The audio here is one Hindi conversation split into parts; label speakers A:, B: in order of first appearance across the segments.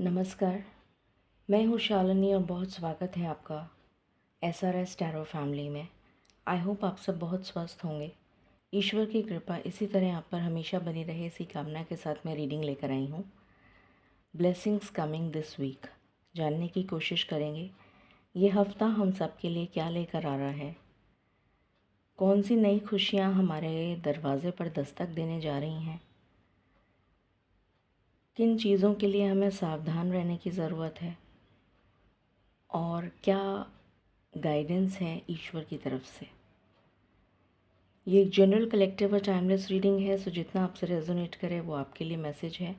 A: नमस्कार, मैं हूँ शालिनी और बहुत स्वागत है आपका SRS टैरो फैमिली में। आई होप आप सब बहुत स्वस्थ होंगे। ईश्वर की कृपा इसी तरह आप पर हमेशा बनी रहे, इसी कामना के साथ मैं रीडिंग लेकर आई हूँ। ब्लेसिंग्स कमिंग दिस वीक, जानने की कोशिश करेंगे ये हफ्ता हम सब के लिए क्या लेकर आ रहा है। कौन सी नई खुशियाँ हमारे दरवाज़े पर दस्तक देने जा रही हैं। किन चीज़ों के लिए हमें सावधान रहने की ज़रूरत है और क्या गाइडेंस है ईश्वर की तरफ से। ये एक जनरल कलेक्टिव और टाइमलेस रीडिंग है, सो जितना आपसे रेजोनेट करे वो आपके लिए मैसेज है,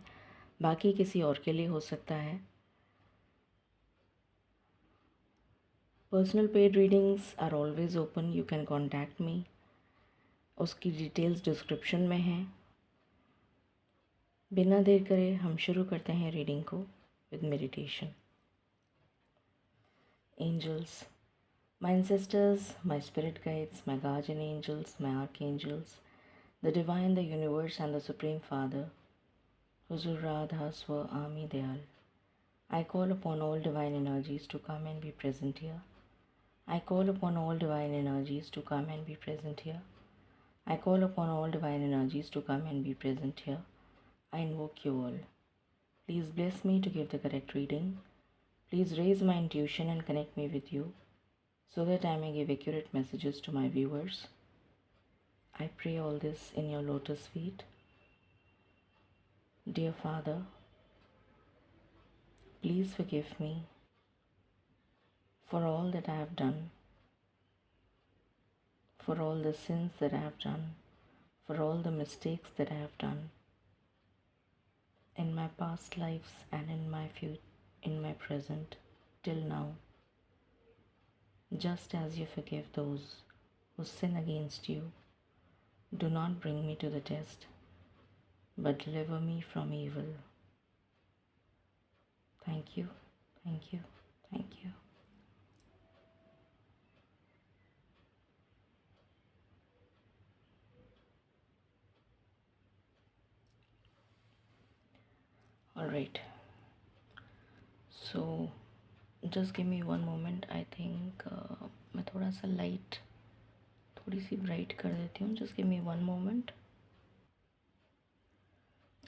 A: बाकी किसी और के लिए हो सकता है। Personal paid readings are always open, you can contact me. उसकी डिटेल्स डिस्क्रिप्शन में हैं। बिना देर करे हम शुरू करते हैं रीडिंग को with meditation. Angels, my ancestors, my spirit guides, my guardian angels, my archangels, the divine, the universe, and the Supreme Father, Huzur Radha Swa Ami Dayal. I call upon all divine energies to come and be present here. I call upon all divine energies to come and be present here. I call upon all divine energies to come and be present here. I invoke you all. Please bless me to give the correct reading. Please raise my intuition and connect me with you, so that I may give accurate messages to my viewers. I pray all this in your lotus feet. Dear Father, please forgive me for all that I have done, for all the sins that I have done, for all the mistakes that I have done in my past lives and in my present till now. Just as you forgive those who sin against you, do not bring me to the test, but deliver me from evil. Thank you, thank you, thank you. All right. So just give me one moment. I think मैं थोड़ा सा लाइट थोड़ी सी ब्राइट कर देती हूँ. Just give me one moment.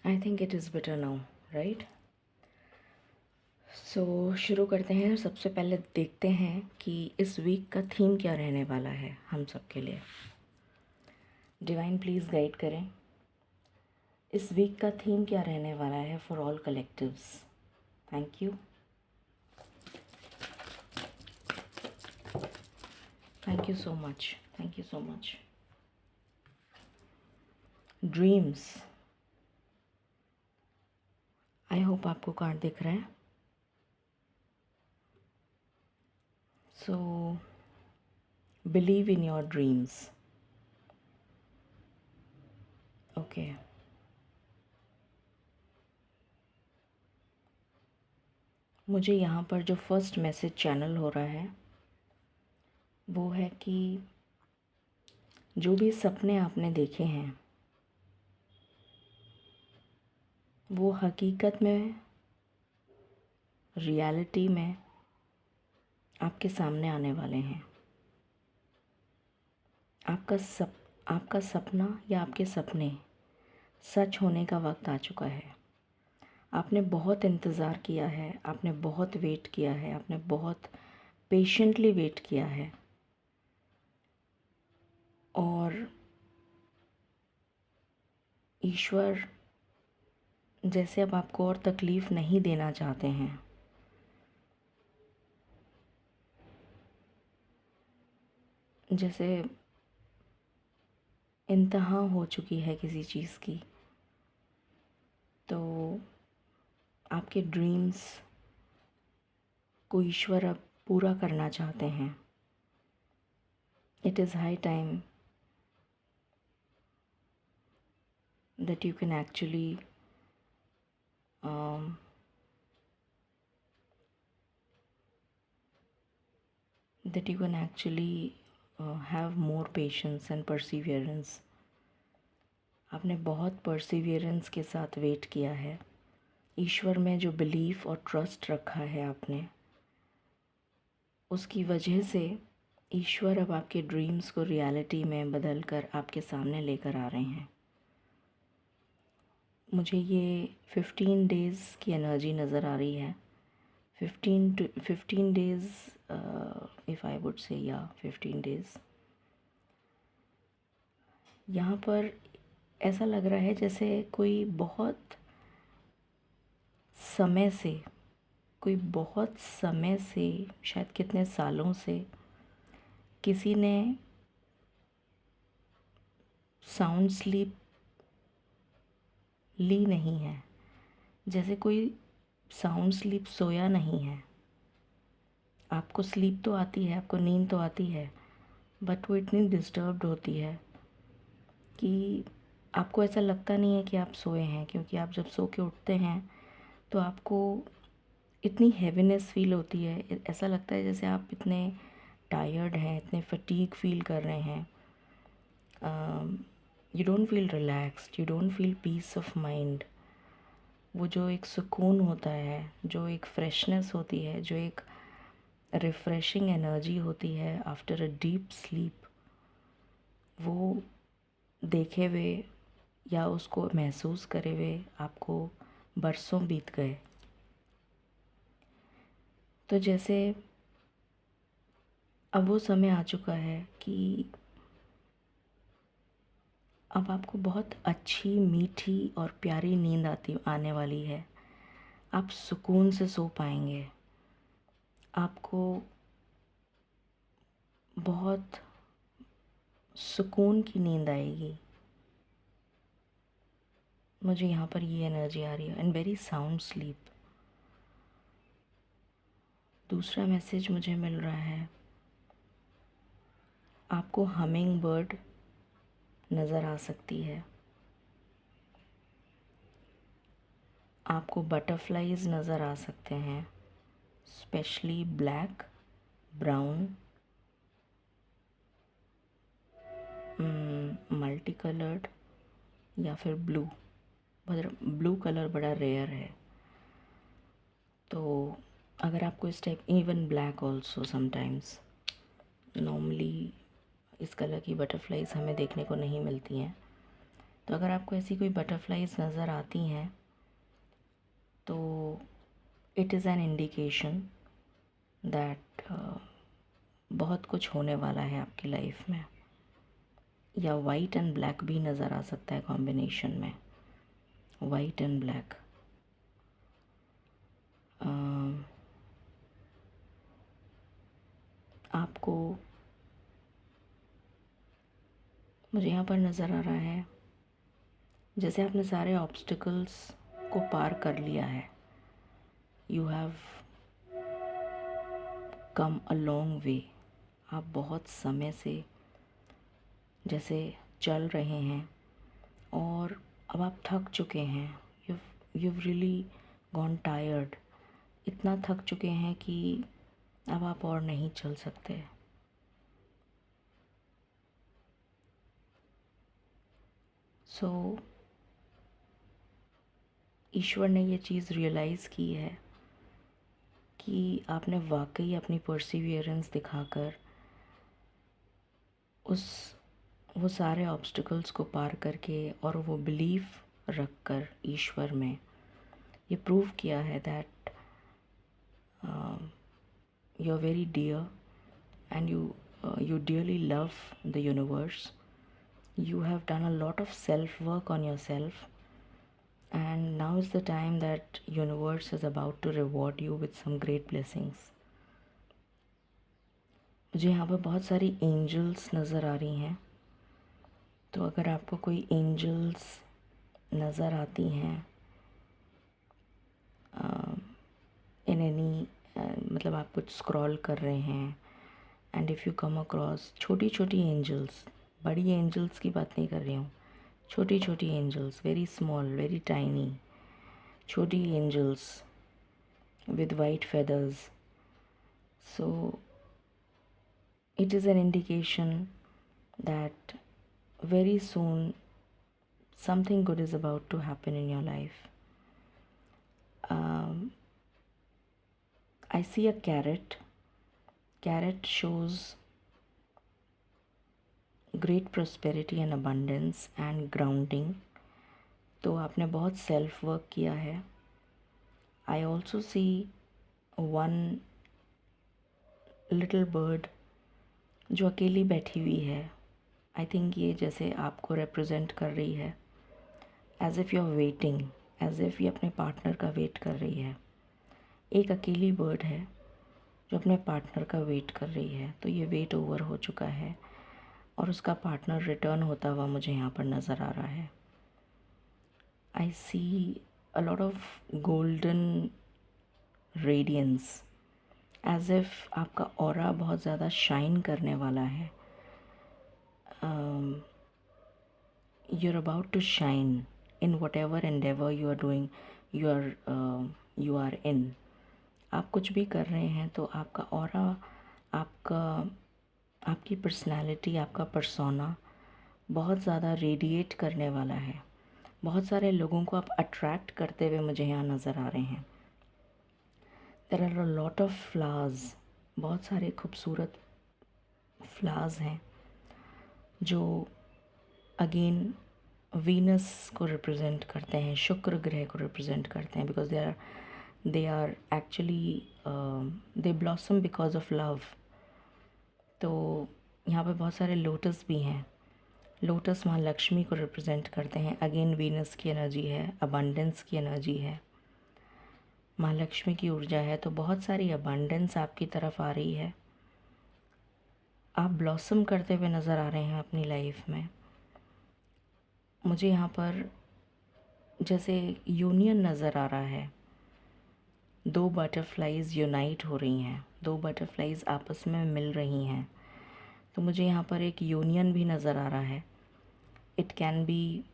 A: I think it is better now, right? So शुरू करते हैं. सबसे पहले देखते हैं कि इस वीक का थीम क्या रहने वाला है हम सब के लिए. डिवाइन प्लीज़ गाइड करें. इस वीक का थीम क्या रहने वाला है for all collectives. Thank you. Thank you so much. Thank you so much. Dreams. I hope आपको कार्ड दिख रहा है. So believe in your dreams. Okay. मुझे यहाँ पर जो फर्स्ट मैसेज चैनल हो रहा है वो है कि जो भी सपने आपने देखे हैं वो हकीकत में रियलिटी में आपके सामने आने वाले हैं. आपका सपना या आपके सपने सच होने का वक्त आ चुका है. आपने बहुत इंतज़ार किया है, आपने बहुत वेट किया है, आपने बहुत पेशेंटली वेट किया है और ईश्वर जैसे अब आपको और तकलीफ़ नहीं देना चाहते हैं. जैसे इंतहा हो चुकी है किसी चीज़ की, तो आपके ड्रीम्स को ईश्वर अब पूरा करना चाहते हैं. It is high time that you can actually have more patience and perseverance. आपने बहुत perseverance के साथ वेट किया है ईश्वर में जो बिलीफ और ट्रस्ट रखा है आपने, उसकी वजह से ईश्वर अब आपके ड्रीम्स को रियलिटी में बदल कर आपके सामने लेकर आ रहे हैं। मुझे ये 15 डेज़ की एनर्जी नज़र आ रही है। 15 days, if I would say, या 15 डेज़। यहाँ पर ऐसा लग रहा है जैसे कोई समय से बहुत समय से, शायद कितने सालों से किसी ने साउंड स्लीप ली नहीं है। जैसे कोई साउंड स्लीप सोया नहीं है। आपको स्लीप तो आती है, आपको नींद तो आती है, बट वो इतनी डिस्टर्ब्ड होती है कि आपको ऐसा लगता नहीं है कि आप सोए हैं, क्योंकि आप जब सो के उठते हैं तो आपको इतनी हैवीनेस फील होती है। ऐसा लगता है जैसे आप इतने टायर्ड हैं, इतने फटीग फील कर रहे हैं। You don't feel relaxed, you don't feel peace of mind. वो जो एक सुकून होता है, जो एक फ्रेशनेस होती है, जो एक रिफ़्रेशिंग एनर्जी होती है आफ्टर अ डीप स्लीप, वो देखे हुए या उसको महसूस करे हुए आपको बरसों बीत गए। तो जैसे अब वो समय आ चुका है कि अब आपको बहुत अच्छी, मीठी और प्यारी नींद आने वाली है। आप सुकून से सो पाएंगे। आपको बहुत सुकून की नींद आएगी। मुझे यहाँ पर ये एनर्जी आ रही है, एंड वेरी साउंड स्लीप। दूसरा मैसेज मुझे मिल रहा है, आपको हमिंग बर्ड नज़र आ सकती है, आपको बटरफ्लाइज नज़र आ सकते हैं, specially black, brown, multi coloured, या फिर ब्लू। ब्लू कलर बड़ा रेयर है, तो अगर आपको इस type, even black also sometimes, normally इस कलर की बटरफ्लाइज हमें देखने को नहीं मिलती हैं। तो अगर आपको ऐसी कोई बटरफ्लाइज नज़र आती हैं तो it is an indication that बहुत कुछ होने वाला है आपकी लाइफ में। या वाइट एंड ब्लैक भी नज़र आ सकता है कॉम्बिनेशन में, वाइट एंड ब्लैक। आपको, मुझे यहाँ पर नज़र आ रहा है जैसे आपने सारे ऑब्स्टिकल्स को पार कर लिया है। You have come a long way. आप बहुत समय से जैसे चल रहे हैं और अब आप थक चुके हैं। you've really gone tired। इतना थक चुके हैं कि अब आप और नहीं चल सकते। सो ईश्वर ने ये चीज़ रियलाइज़ की है कि आपने वाकई अपनी परसिवियरेंस दिखाकर वो सारे ऑब्स्टिकल्स को पार करके और वो बिलीफ रख कर ईश्वर में ये प्रूव किया है that you are very dear, and you dearly love the universe. You have done a lot of self work on yourself, and now is the time that universe is about to reward you with some great blessings. मुझे यहाँ पर बहुत सारी एंजल्स नज़र आ रही हैं, तो अगर आपको कोई एंजल्स नज़र आती हैं इन एनी, मतलब आप कुछ स्क्रॉल कर रहे हैं and if you come across छोटी छोटी एंजल्स, बड़ी एंजल्स की बात नहीं कर रही हूँ, छोटी छोटी angels, very small, very tiny, छोटी angels with white feathers. So it is an indication that very soon something good is about to happen in your life. I see a carrot. Carrot shows great prosperity and abundance and grounding. तो आपने बहुत सेल्फ वर्क किया है. I also see one little bird जो अकेली बैठी हुई है. आई थिंक ये जैसे आपको रिप्रेजेंट कर रही है, as if you are waiting, as if ये अपने पार्टनर का वेट कर रही है. एक अकेली बर्ड है जो अपने पार्टनर का वेट कर रही है. तो ये वेट ओवर हो चुका है और उसका पार्टनर रिटर्न होता हुआ मुझे यहाँ पर नज़र आ रहा है. I see a lot of golden radiance, as if आपका ऑरा बहुत ज़्यादा शाइन करने वाला है. You're about to shine in whatever endeavor you are doing, you are in. आप कुछ भी कर रहे हैं तो आपका ऑरा, आपकी पर्सनालिटी, आपका पर्सोना बहुत ज़्यादा रेडिएट करने वाला है. बहुत सारे लोगों को आप अट्रैक्ट करते हुए मुझे यहाँ नज़र आ रहे हैं. There are a lot of flowers, बहुत सारे खूबसूरत फ्लावर्स हैं जो अगेन वीनस को रिप्रेजेंट करते हैं, शुक्र ग्रह को रिप्रेजेंट करते हैं. Because they are actually they blossom because of love. तो यहाँ पे बहुत सारे लोटस भी हैं. लोटस माँ लक्ष्मी को रिप्रेजेंट करते हैं. अगेन वीनस की एनर्जी है, अबंडेंस की एनर्जी है, माँ लक्ष्मी की ऊर्जा है. तो बहुत सारी अबंडेंस आपकी तरफ आ रही है. आप ब्लॉसम करते हुए नज़र आ रहे हैं अपनी लाइफ में. मुझे यहाँ पर जैसे यूनियन नज़र आ रहा है. दो बटरफ्लाइज़ यूनाइट हो रही हैं, दो बटरफ्लाइज़ आपस में मिल रही हैं. तो मुझे यहाँ पर एक यूनियन भी नज़र आ रहा है. इट कैन बी,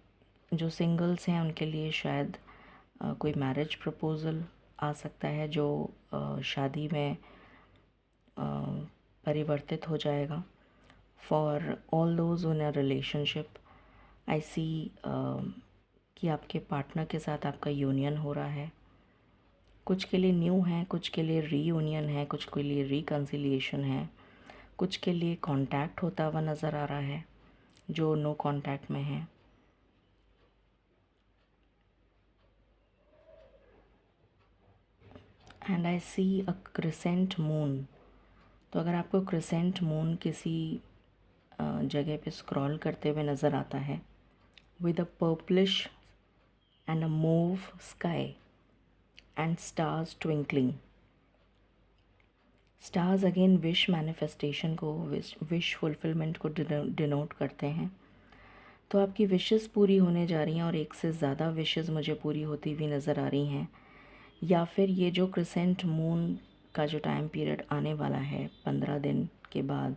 A: जो सिंगल्स हैं उनके लिए शायद कोई मैरिज प्रपोज़ल आ सकता है जो शादी में परिवर्तित हो जाएगा. For all those in a relationship, I see कि आपके पार्टनर के साथ आपका यूनियन हो रहा है. कुछ के लिए न्यू है, कुछ के लिए रीयूनियन है, कुछ के लिए रिकन्सिलिएशन है, कुछ के लिए कांटेक्ट होता हुआ नज़र आ रहा है जो नो कांटेक्ट में है. And I see a crescent moon. तो अगर आपको क्रिसेंट मून किसी जगह पे स्क्रॉल करते हुए नज़र आता है, with a purplish and a move sky and stars twinkling. Stars again wish manifestation को, विश फुलफिलमेंट को डिनोट करते हैं. तो आपकी विशेस पूरी होने जा रही हैं और एक से ज़्यादा विशेस मुझे पूरी होती हुई नज़र आ रही हैं. या फिर ये जो क्रिसेंट मून का जो टाइम पीरियड आने वाला है 15 दिन के बाद,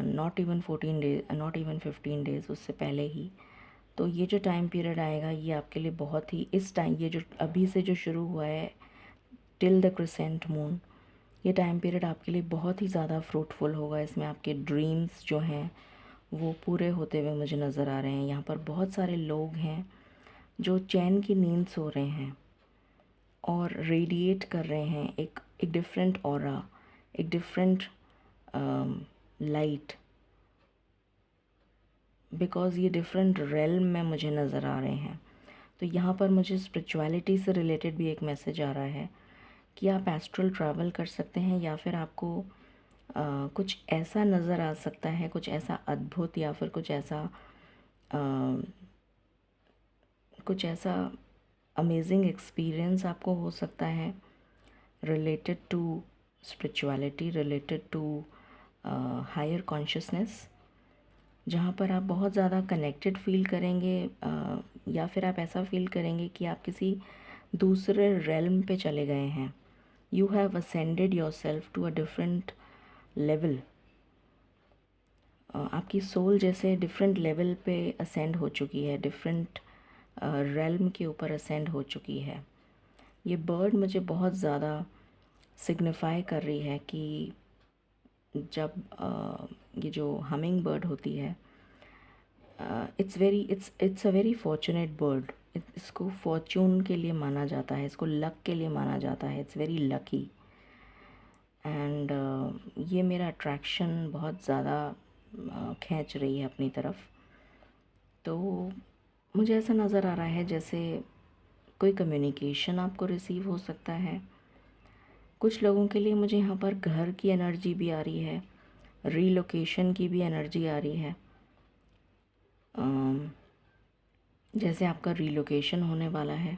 A: not even 14 days, not even 15 days, उससे पहले ही. तो ये जो टाइम पीरियड आएगा ये आपके लिए बहुत ही, इस टाइम ये जो अभी से जो शुरू हुआ है टिल द क्रिसेंट मून, ये टाइम पीरियड आपके लिए बहुत ही ज़्यादा फ्रूटफुल होगा. इसमें आपके ड्रीम्स जो हैं वो पूरे होते हुए मुझे नज़र आ रहे हैं. यहाँ पर बहुत सारे लोग हैं जो चैन की नींद सो रहे हैं और रेडिएट कर रहे हैं एक डिफरेंट ऑरा, एक डिफरेंट लाइट. बिकॉज़ ये डिफरेंट रेल्म में मुझे नज़र आ रहे हैं. तो यहाँ पर मुझे स्पिरिचुअलिटी से रिलेटेड भी एक मैसेज आ रहा है कि आप एस्ट्रल ट्रैवल कर सकते हैं, या फिर आपको कुछ ऐसा नज़र आ सकता है, कुछ ऐसा अद्भुत, या फिर कुछ ऐसा अमेजिंग एक्सपीरियंस आपको हो सकता है related to spirituality, related to higher consciousness, जहाँ पर आप बहुत ज़्यादा कनेक्टेड फील करेंगे. या फिर आप ऐसा फील करेंगे कि आप किसी दूसरे रेल्म पे चले गए हैं. You have ascended yourself to a different level. आपकी सोल जैसे डिफरेंट लेवल पे असेंड हो चुकी है, डिफरेंट रेल्म के ऊपर असेंड हो चुकी है. ये बर्ड मुझे बहुत ज़्यादा सिग्निफाई कर रही है कि जब ये जो हमिंग बर्ड होती है, it's a very fortunate bird. इसको फॉर्चून के लिए माना जाता है, इसको लक के लिए माना जाता है। It's very lucky. एंड ये मेरा अट्रैक्शन बहुत ज़्यादा खींच रही है अपनी तरफ। तो मुझे ऐसा नज़र आ रहा है जैसे कोई कम्युनिकेशन आपको रिसीव हो सकता है। कुछ लोगों के लिए मुझे यहाँ पर घर की एनर्जी भी आ रही है, रीलोकेशन की भी एनर्जी आ रही है। जैसे आपका रीलोकेशन होने वाला है,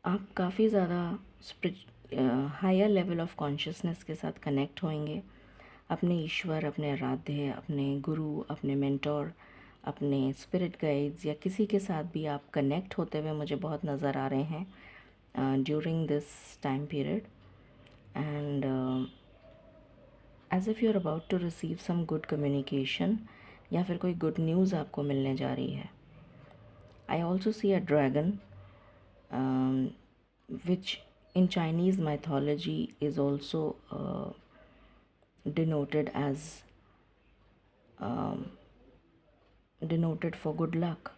A: आप काफ़ी ज़्यादा हायर लेवल ऑफ कॉन्शियसनेस के साथ कनेक्ट होंगे अपने ईश्वर, अपने आराध्य, अपने गुरु, अपने मेंटोर, अपने स्पिरिट गाइड्स या किसी के साथ भी आप कनेक्ट होते हुए मुझे बहुत नज़र आ रहे हैं during this time period. And as if you are about to receive some good communication या फिर कोई गुड न्यूज़ आपको मिलने जा रही है। I also see a dragon which in Chinese mythology is also denoted as denoted for good luck.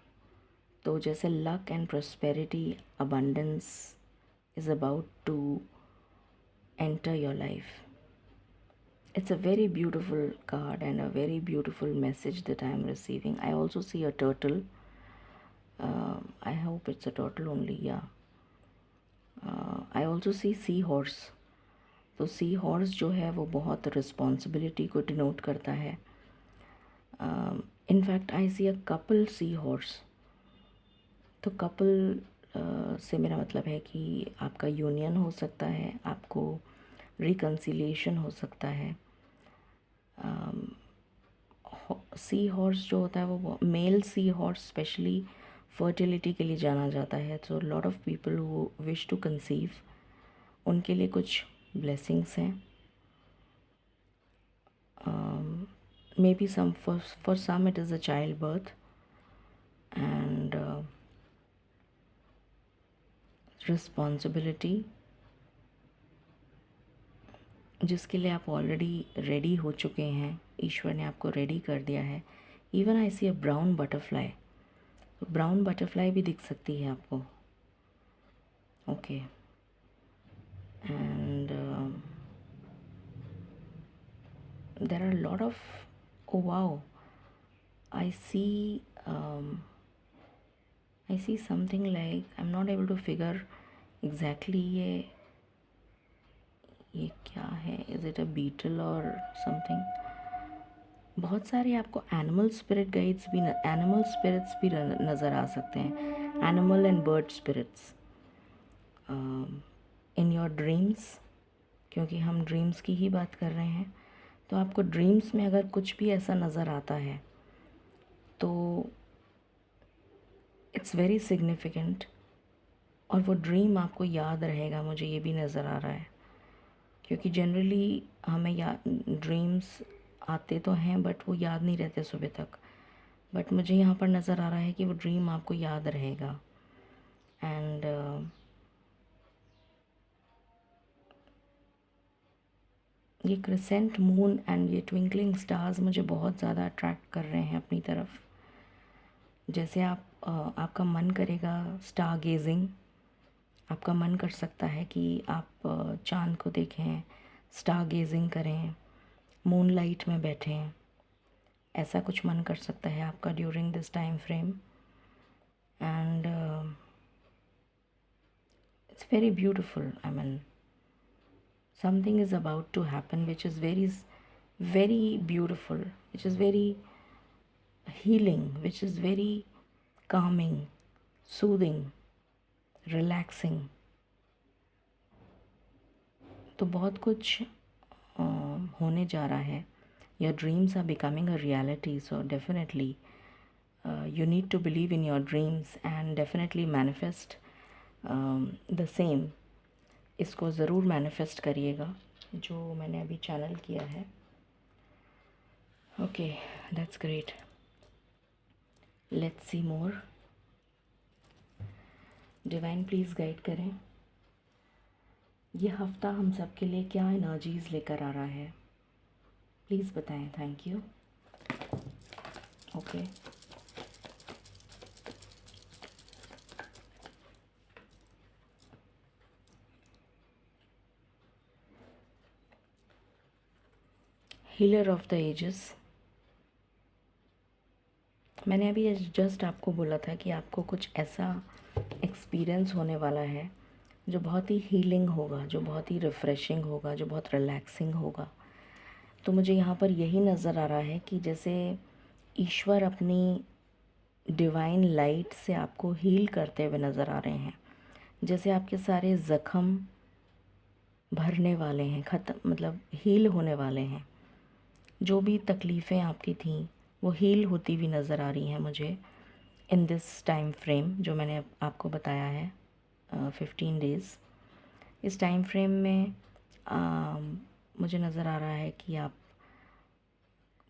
A: तो जैसे luck and prosperity, abundance is about to enter your life. It's a very beautiful card and a very beautiful message that I am receiving. I also see a turtle. I hope it's a turtle only, yeah. I also see seahorse. तो सी हॉर्स जो है वो बहुत रिस्पॉन्सिबिलिटी को डिनोट करता है। In fact I see a couple sea horse. तो कपल से मेरा मतलब है कि आपका यूनियन हो सकता है, आपको रिकन्सिलिएशन हो सकता है। सी हॉर्स जो होता है वो male sea horse specially fertility के लिए जाना जाता है। So lot of people who wish to conceive, उनके लिए कुछ ब्लेसिंग्स हैं। Maybe for some it is a childbirth and responsibility जिसके लिए आप ऑलरेडी रेडी हो चुके हैं। ईश्वर ने आपको रेडी कर दिया है। Even I see a brown butterfly. Brown butterfly भी दिख सकती है आपको। Okay and there are lot of oh wow I see something like I am not able to figure exactly ये क्या है। Is it a beetle or something. बहुत सारे आपको एनिमल स्पिरिट गाइड्स भी एनिमल स्पिरिट्स भी नज़र आ सकते हैं। Animal and bird spirits in your dreams, क्योंकि हम ड्रीम्स की ही बात कर रहे हैं। तो आपको ड्रीम्स में अगर कुछ भी ऐसा नज़र आता है तो इट्स वेरी सिग्निफिकेंट और वो ड्रीम आपको याद रहेगा। मुझे ये भी नज़र आ रहा है क्योंकि जनरली हमें ड्रीम्स आते तो हैं बट वो याद नहीं रहते सुबह तक। बट मुझे यहाँ पर नज़र आ रहा है कि वो ड्रीम आपको याद रहेगा। एंड ये क्रिसेंट मून एंड ये ट्विंकलिंग स्टार्स मुझे बहुत ज़्यादा अट्रैक्ट कर रहे हैं अपनी तरफ। जैसे आपका मन करेगा स्टार गेजिंग, आपका मन कर सकता है कि आप चाँद को देखें, स्टार गेजिंग करें, मून लाइट में बैठें। ऐसा कुछ मन कर सकता है आपका during this time frame. And it's very beautiful. I mean something is about to happen which is very beautiful, which is very healing, which is very calming, soothing, relaxing। तो बहुत कुछ होने जा रहा है। Your dreams are becoming a reality, so definitely you need to believe in your dreams and definitely manifest the same। इसको ज़रूर मैनिफेस्ट करिएगा जो मैंने अभी चैनल किया है। Okay, that's great. Let's see more. Divine please guide करें ये हफ्ता हम सब के लिए क्या एनर्जीज़ लेकर आ रहा है। प्लीज़ बताएं। Thank you. Okay. Healer of the ages. मैंने अभी जस्ट आपको बोला था कि आपको कुछ ऐसा एक्सपीरियंस होने वाला है जो बहुत ही हीलिंग होगा, जो बहुत ही रिफ़्रेशिंग होगा, जो बहुत रिलैक्सिंग होगा। तो मुझे यहाँ पर यही नज़र आ रहा है कि जैसे ईश्वर अपनी डिवाइन लाइट से आपको हील करते हुए नज़र आ रहे हैं। जैसे आपके सारे ज़ख्म भरने वाले हैं, ख़त्म मतलब हील होने वाले हैं। जो भी तकलीफ़ें आपकी थीं वो हील होती हुई नज़र आ रही हैं मुझे इन दिस टाइम फ्रेम जो मैंने आपको बताया है 15 डेज़। इस टाइम फ्रेम में मुझे नज़र आ रहा है कि आप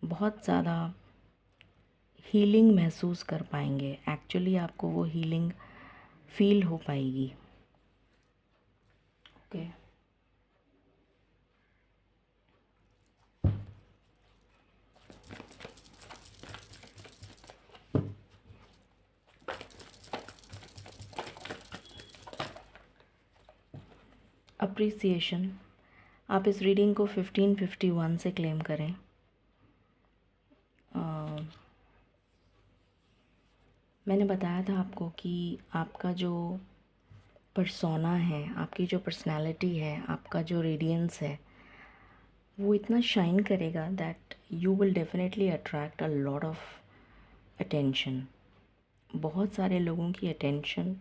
A: बहुत ज़्यादा हीलिंग महसूस कर पाएंगे। एक्चुअली आपको वो हीलिंग फील हो पाएगी। ओके। अप्रिसिएशन। आप इस रीडिंग को 1551 से क्लेम करें। मैंने बताया था आपको कि आपका जो पर्सोना है, आपकी जो पर्सनालिटी है, आपका जो रेडियंस है वो इतना शाइन करेगा that you will definitely attract a lot of attention. बहुत सारे लोगों की अटेंशन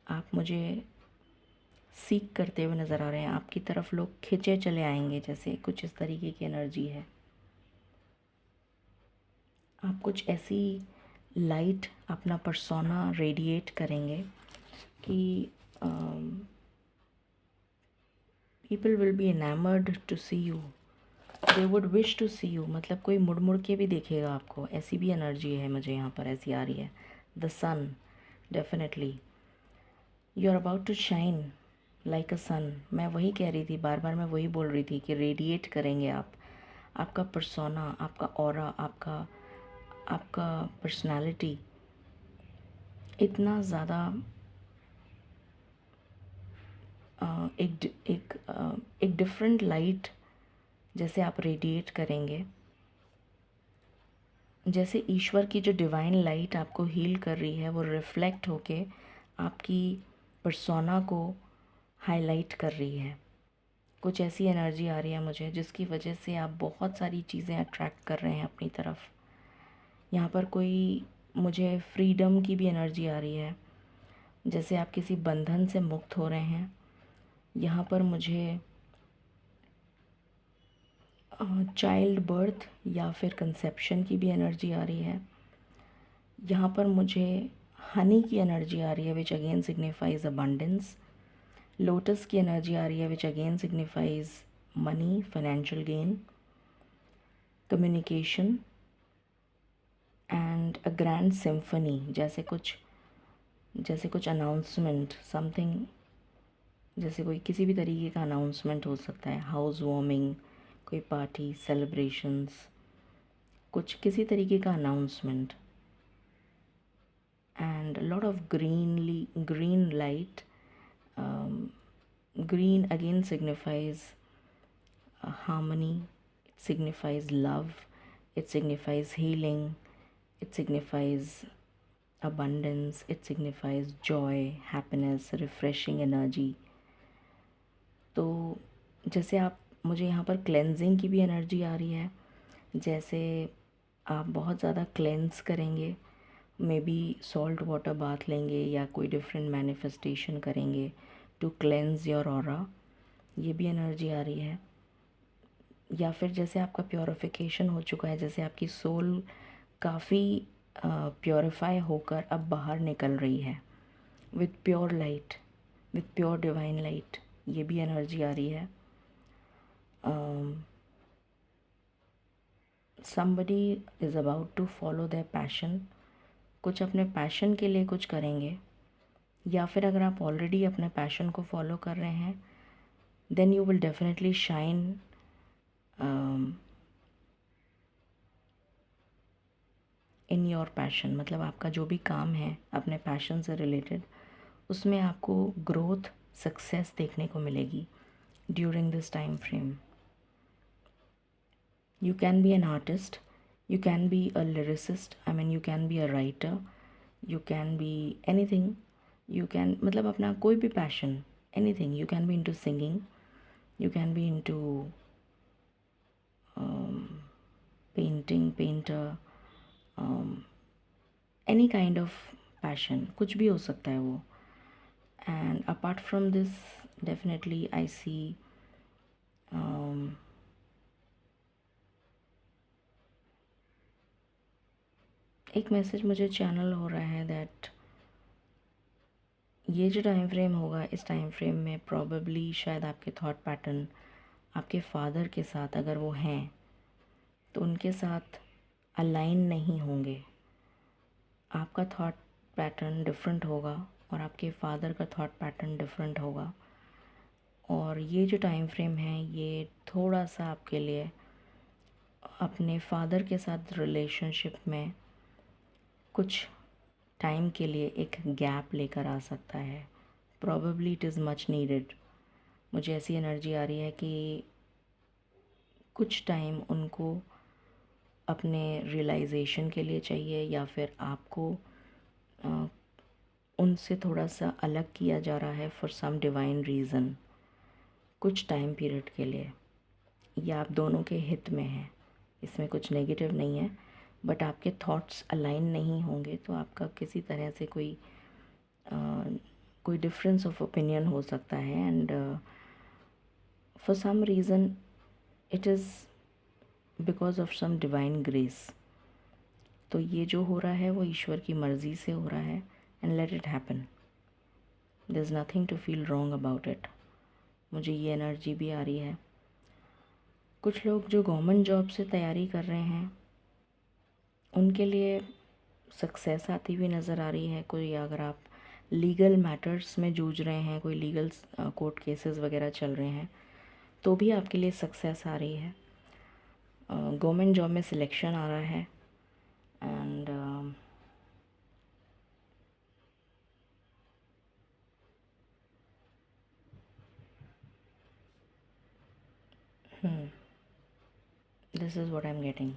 A: आप मुझे सीख करते हुए नज़र आ रहे हैं। आपकी तरफ लोग खिंचे चले आएंगे, जैसे कुछ इस तरीके की एनर्जी है। आप कुछ ऐसी लाइट अपना पर्सोना रेडिएट करेंगे कि people will be enamoured to see you, they would wish to see you. मतलब कोई मुड़ मुड़ के भी देखेगा आपको, ऐसी भी एनर्जी है मुझे यहाँ पर ऐसी आ रही है। The sun, definitely you are about to shine like a sun. मैं वही कह रही थी, बार बार मैं वही बोल रही थी कि रेडिएट करेंगे आप। आपका पर्सोना, आपका ऑरा, आपका पर्सनालिटी इतना ज़्यादा एक डिफरेंट लाइट जैसे आप रेडिएट करेंगे। जैसे ईश्वर की जो डिवाइन लाइट आपको हील कर रही है वो रिफ्लेक्ट होके आपकी पर्सोना को हाईलाइट कर रही है। कुछ ऐसी एनर्जी आ रही है मुझे जिसकी वजह से आप बहुत सारी चीज़ें अट्रैक्ट कर रहे हैं अपनी तरफ। यहाँ पर कोई मुझे फ्रीडम की भी एनर्जी आ रही है, जैसे आप किसी बंधन से मुक्त हो रहे हैं। यहाँ पर मुझे चाइल्ड बर्थ या फिर कंसेप्शन की भी एनर्जी आ रही है। यहाँ पर मुझे हनी की एनर्जी आ रही है which again signifies abundance. Lotus की एनर्जी आ रही है which again signifies money, financial gain, communication and a grand symphony. जैसे कुछ अनाउंसमेंट, समथिंग, जैसे कोई किसी भी तरीके का अनाउंसमेंट हो सकता है, हाउस वार्मिंग, कोई पार्टी, सेलिब्रेशंस, कुछ किसी तरीके का announcement. And lot of green light. green again signifies harmony, it signifies love, it signifies healing, it signifies abundance, it signifies joy, happiness, refreshing energy। तो जैसे आप मुझे यहाँ पर क्लेंजिंग की भी एनर्जी आ रही है, जैसे आप बहुत ज़्यादा क्लेंस करेंगे, may be salt water bath लेंगे या कोई डिफरेंट मैनिफेस्टेशन करेंगे टू क्लेंज योर ऑरा, ये भी एनर्जी आ रही है। या फिर जैसे आपका प्योरिफिकेशन हो चुका है, जैसे आपकी सोल काफ़ी प्योरीफाई होकर अब बाहर निकल रही है with pure light, with pure divine light, ये भी एनर्जी आ रही है। somebody is about to follow their passion, कुछ अपने पैशन के लिए कुछ करेंगे। या फिर अगर आप ऑलरेडी अपने पैशन को फॉलो कर रहे हैं then you will definitely shine in your passion, मतलब आपका जो भी काम है अपने पैशन से रिलेटेड, उसमें आपको ग्रोथ, सक्सेस देखने को मिलेगी during this time frame. You can be an artist, you can be a lyricist, I mean you can be a writer, you can be anything, you can मतलब अपना कोई भी passion, anything, you can be into singing, you can be into painting, painter, any kind of passion, कुछ भी हो सकता है वो. And apart from this, definitely I see एक मैसेज मुझे चैनल हो रहा है दैट ये जो टाइम फ्रेम होगा, इस टाइम फ्रेम में प्रॉबेबली शायद आपके थॉट पैटर्न आपके फादर के साथ अगर वो हैं तो उनके साथ अलाइन नहीं होंगे. आपका थॉट पैटर्न डिफरेंट होगा और आपके फादर का थॉट पैटर्न डिफरेंट होगा. और ये जो टाइम फ्रेम है ये थोड़ा सा आपके लिए अपने फादर के साथ रिलेशनशिप में कुछ टाइम के लिए एक गैप लेकर आ सकता है. Probably it is much needed. मुझे ऐसी एनर्जी आ रही है कि कुछ टाइम उनको अपने रियलाइजेशन के लिए चाहिए, या फिर आपको उनसे थोड़ा सा अलग किया जा रहा है फॉर सम डिवाइन रीज़न, कुछ टाइम पीरियड के लिए. ये आप दोनों के हित में है, इसमें कुछ नेगेटिव नहीं है. बट आपके थॉट्स अलाइन नहीं होंगे तो आपका किसी तरह से कोई डिफरेंस ऑफ ओपिनियन हो सकता है. And for some reason it is because of some divine grace. तो ये जो हो रहा है वो ईश्वर की मर्ज़ी से हो रहा है. And let it happen, there is nothing to feel wrong about it. मुझे ये एनर्जी भी आ रही है. कुछ लोग जो गवर्नमेंट जॉब से तैयारी कर रहे हैं उनके लिए सक्सेस आती हुई नज़र आ रही है. कोई अगर आप लीगल मैटर्स में जूझ रहे हैं, कोई लीगल कोर्ट केसेस वगैरह चल रहे हैं, तो भी आपके लिए सक्सेस आ रही है. गवर्नमेंट जॉब में सिलेक्शन आ रहा है. And this is what I am getting.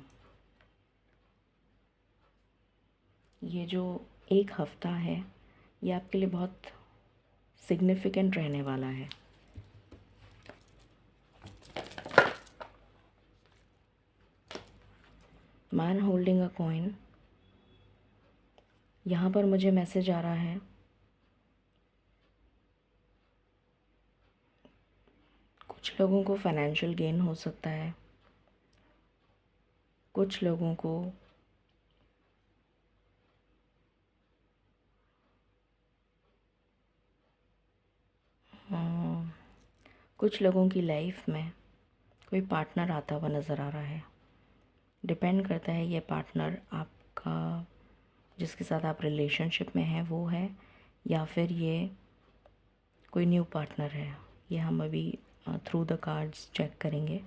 A: ये जो एक हफ़्ता है ये आपके लिए बहुत सिग्निफिकेंट रहने वाला है. मैन होल्डिंग अ कॉइन, यहाँ पर मुझे मैसेज आ रहा है कुछ लोगों को फाइनेंशियल गेन हो सकता है, कुछ लोगों को कुछ लोगों की लाइफ में कोई पार्टनर आता हुआ नज़र आ रहा है. डिपेंड करता है ये पार्टनर आपका जिसके साथ आप रिलेशनशिप में हैं वो है, या फिर ये कोई न्यू पार्टनर है. ये हम अभी थ्रू द कार्ड्स चेक करेंगे.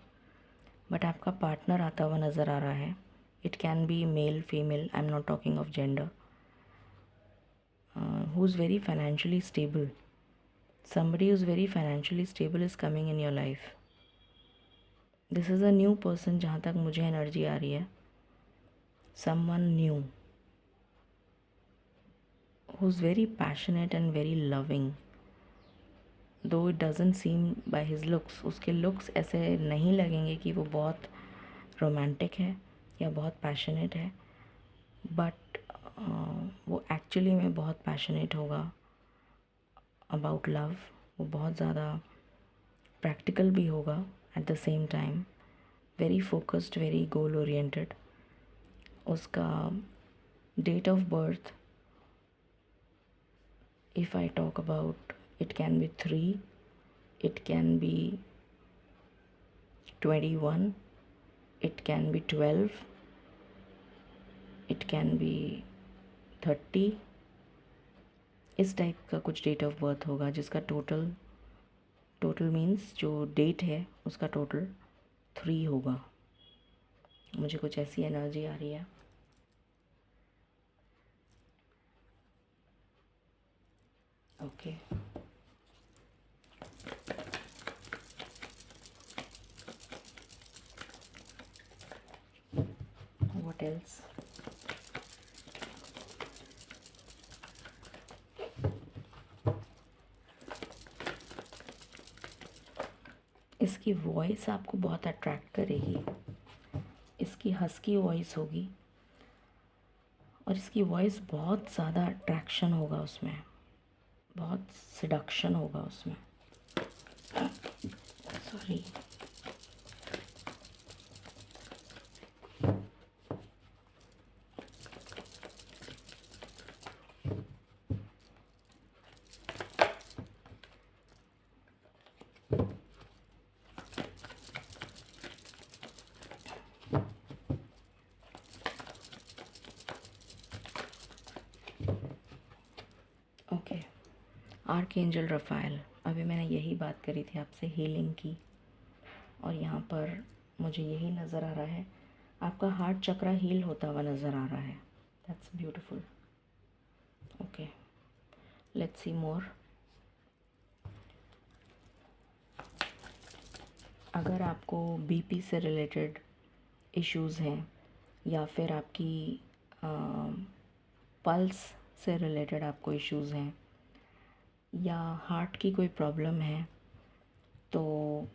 A: बट आपका पार्टनर आता हुआ नज़र आ रहा है. It can be male, female, I am not talking of gender. Who is very financially stable. somebody who's very financially stable is coming in your life. This is a new person जहाँ तक मुझे एनर्जी आ रही है. someone new who's very passionate and very loving, though it doesn't seem by his looks. उसके looks ऐसे नहीं लगेंगे कि वो बहुत रोमांटिक है या बहुत पैशनेट है, बट वो एक्चुअली में बहुत पैशनेट होगा अबाउट लव. वो बहुत ज़्यादा प्रैक्टिकल भी होगा at the same time, very focused, very goal oriented. उसका date of birth, if I talk about, it can be 3, it can be 21, it can be 12, it can be 30. इस टाइप का कुछ डेट ऑफ बर्थ होगा जिसका टोटल मीन्स जो डेट है उसका टोटल 3 होगा. मुझे कुछ ऐसी एनर्जी आ रही है. Okay. What else? इसकी वॉइस आपको बहुत अट्रैक्ट करेगी। इसकी हस्की वॉइस होगी और इसकी वॉइस बहुत ज़्यादा अट्रैक्शन होगा उसमें, बहुत सिडक्शन होगा उसमें। सॉरी। Okay, archangel Rafale. अभी मैंने यही बात करी थी आपसे हीलिंग की, और यहाँ पर मुझे यही नज़र आ रहा है, आपका हार्ट चक्रा हील होता हुआ नज़र आ रहा है। That's beautiful. Okay, let's see more. अगर आपको बीपी से रिलेटेड इश्यूज़ हैं या फिर आपकी पल्स से रिलेटेड आपको इश्यूज़ हैं या हार्ट की कोई प्रॉब्लम है, तो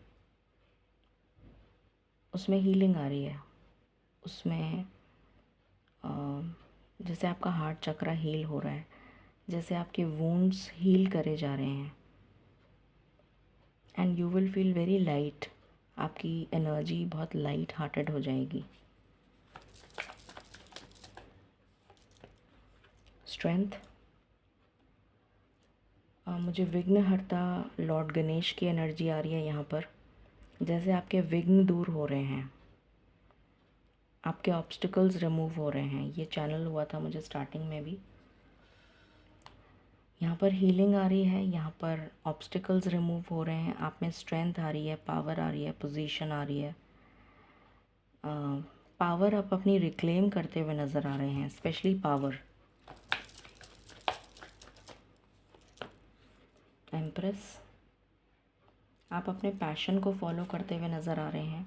A: उसमें हीलिंग आ रही है। उसमें जैसे आपका हार्ट चक्रा हील हो रहा है, जैसे आपके वुंड्स हील करे जा रहे हैं, and you will feel very light. आपकी एनर्जी बहुत लाइट हार्टेड हो जाएगी। स्ट्रेंथ, मुझे विघ्नहर्ता लॉर्ड गणेश की एनर्जी आ रही है यहाँ पर। जैसे आपके विघ्न दूर हो रहे हैं, आपके ऑब्स्टिकल्स रिमूव हो रहे हैं। ये चैनल हुआ था मुझे स्टार्टिंग में भी। यहाँ पर हीलिंग आ रही है, यहाँ पर ऑब्स्टिकल्स रिमूव हो रहे हैं, आप में स्ट्रेंथ आ रही है, पावर आ रही है, पोजीशन आ रही है। पावर आप अपनी रिक्लेम करते हुए नज़र आ रहे हैं, स्पेशली पावर। एम्प्रेस, आप अपने पैशन को फॉलो करते हुए नज़र आ रहे हैं।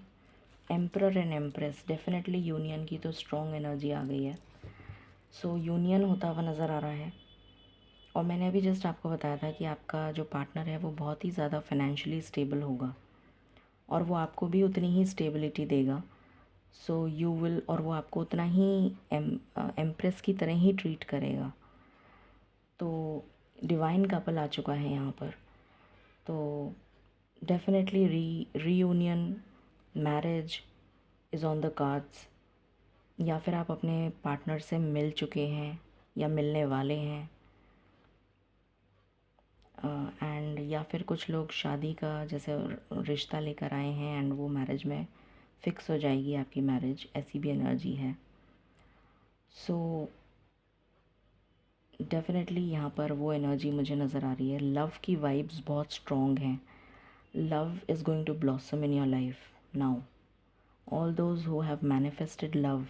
A: Emperor and empress, definitely union की तो स्ट्रॉन्ग एनर्जी आ गई है। सो यूनियन होता हुआ नज़र आ रहा है। और मैंने अभी जस्ट आपको बताया था कि आपका जो पार्टनर है वो बहुत ही ज़्यादा फाइनेंशियली स्टेबल होगा और वो आपको भी उतनी ही स्टेबिलिटी देगा। सो यू विल, और वो आपको उतना ही एम्प्रेस की तरह ही ट्रीट करेगा। तो डिवाइन कपल आ चुका है यहाँ पर। तो definitely reunion, marriage is on the cards. या फिर आप अपने पार्टनर से मिल चुके हैं या मिलने वाले हैं, एंड या फिर कुछ लोग शादी का जैसे रिश्ता लेकर आए हैं एंड वो मैरिज में फ़िक्स हो जाएगी आपकी मैरिज, ऐसी भी एनर्जी है। सो डेफिनेटली यहाँ पर वो एनर्जी मुझे नज़र आ रही है। लव की वाइब्स बहुत स्ट्रॉन्ग हैं। Love is going to blossom in your life now. All those who have manifested love,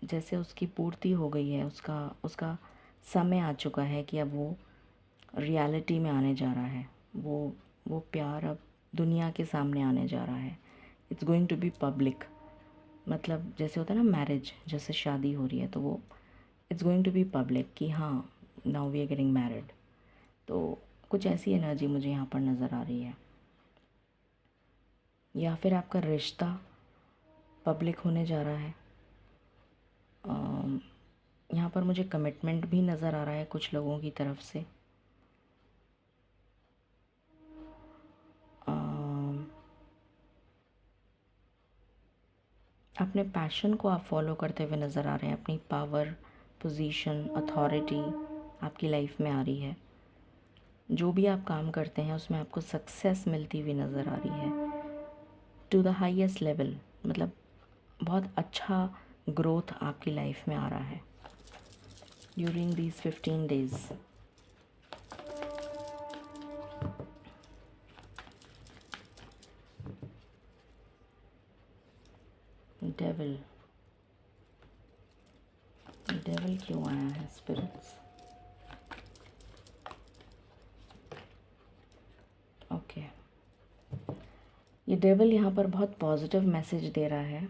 A: जैसे उसकी पूर्ति हो गई है, उसका उसका समय आ चुका है कि अब वो रियलिटी में आने जा रहा है। वो प्यार अब दुनिया के सामने आने जा रहा है। It's going to be public. मतलब जैसे होता है ना मैरिज, जैसे शादी हो रही है, तो वो it's going to be public कि हाँ now we are getting married. तो कुछ ऐसी एनर्जी मुझे यहाँ पर नज़र आ रही है। या फिर आपका रिश्ता पब्लिक होने जा रहा है। यहाँ पर मुझे कमिटमेंट भी नज़र आ रहा है कुछ लोगों की तरफ से। अपने पैशन को आप फॉलो करते हुए नज़र आ रहे हैं। अपनी पावर, पोजीशन, अथॉरिटी आपकी लाइफ में आ रही है। जो भी आप काम करते हैं उसमें आपको सक्सेस मिलती हुई नज़र आ रही है टू द हाईएस्ट लेवल। मतलब बहुत अच्छा ग्रोथ आपकी लाइफ में आ रहा है during these 15 days. Devil, devil क्यों आया है स्पिरिट्स? ये डेविल यहाँ पर बहुत पॉजिटिव मैसेज दे रहा है।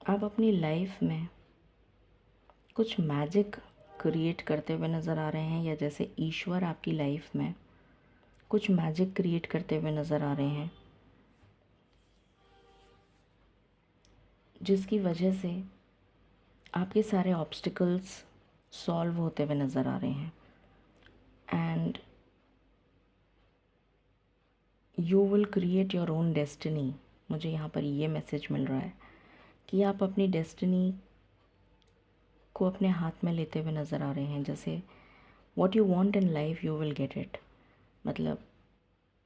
A: आप अपनी लाइफ में कुछ मैजिक क्रिएट करते हुए नज़र आ रहे हैं, या जैसे ईश्वर आपकी लाइफ में कुछ मैजिक क्रिएट करते हुए नज़र आ रहे हैं, जिसकी वजह से आपके सारे ऑब्स्टिकल्स सॉल्व होते हुए नज़र आ रहे हैं। And you will create your own destiny. मुझे यहाँ पर ये मैसेज मिल रहा है कि आप अपनी डेस्टिनी को अपने हाथ में लेते हुए नज़र आ रहे हैं। जैसे what you want in life you will get it. मतलब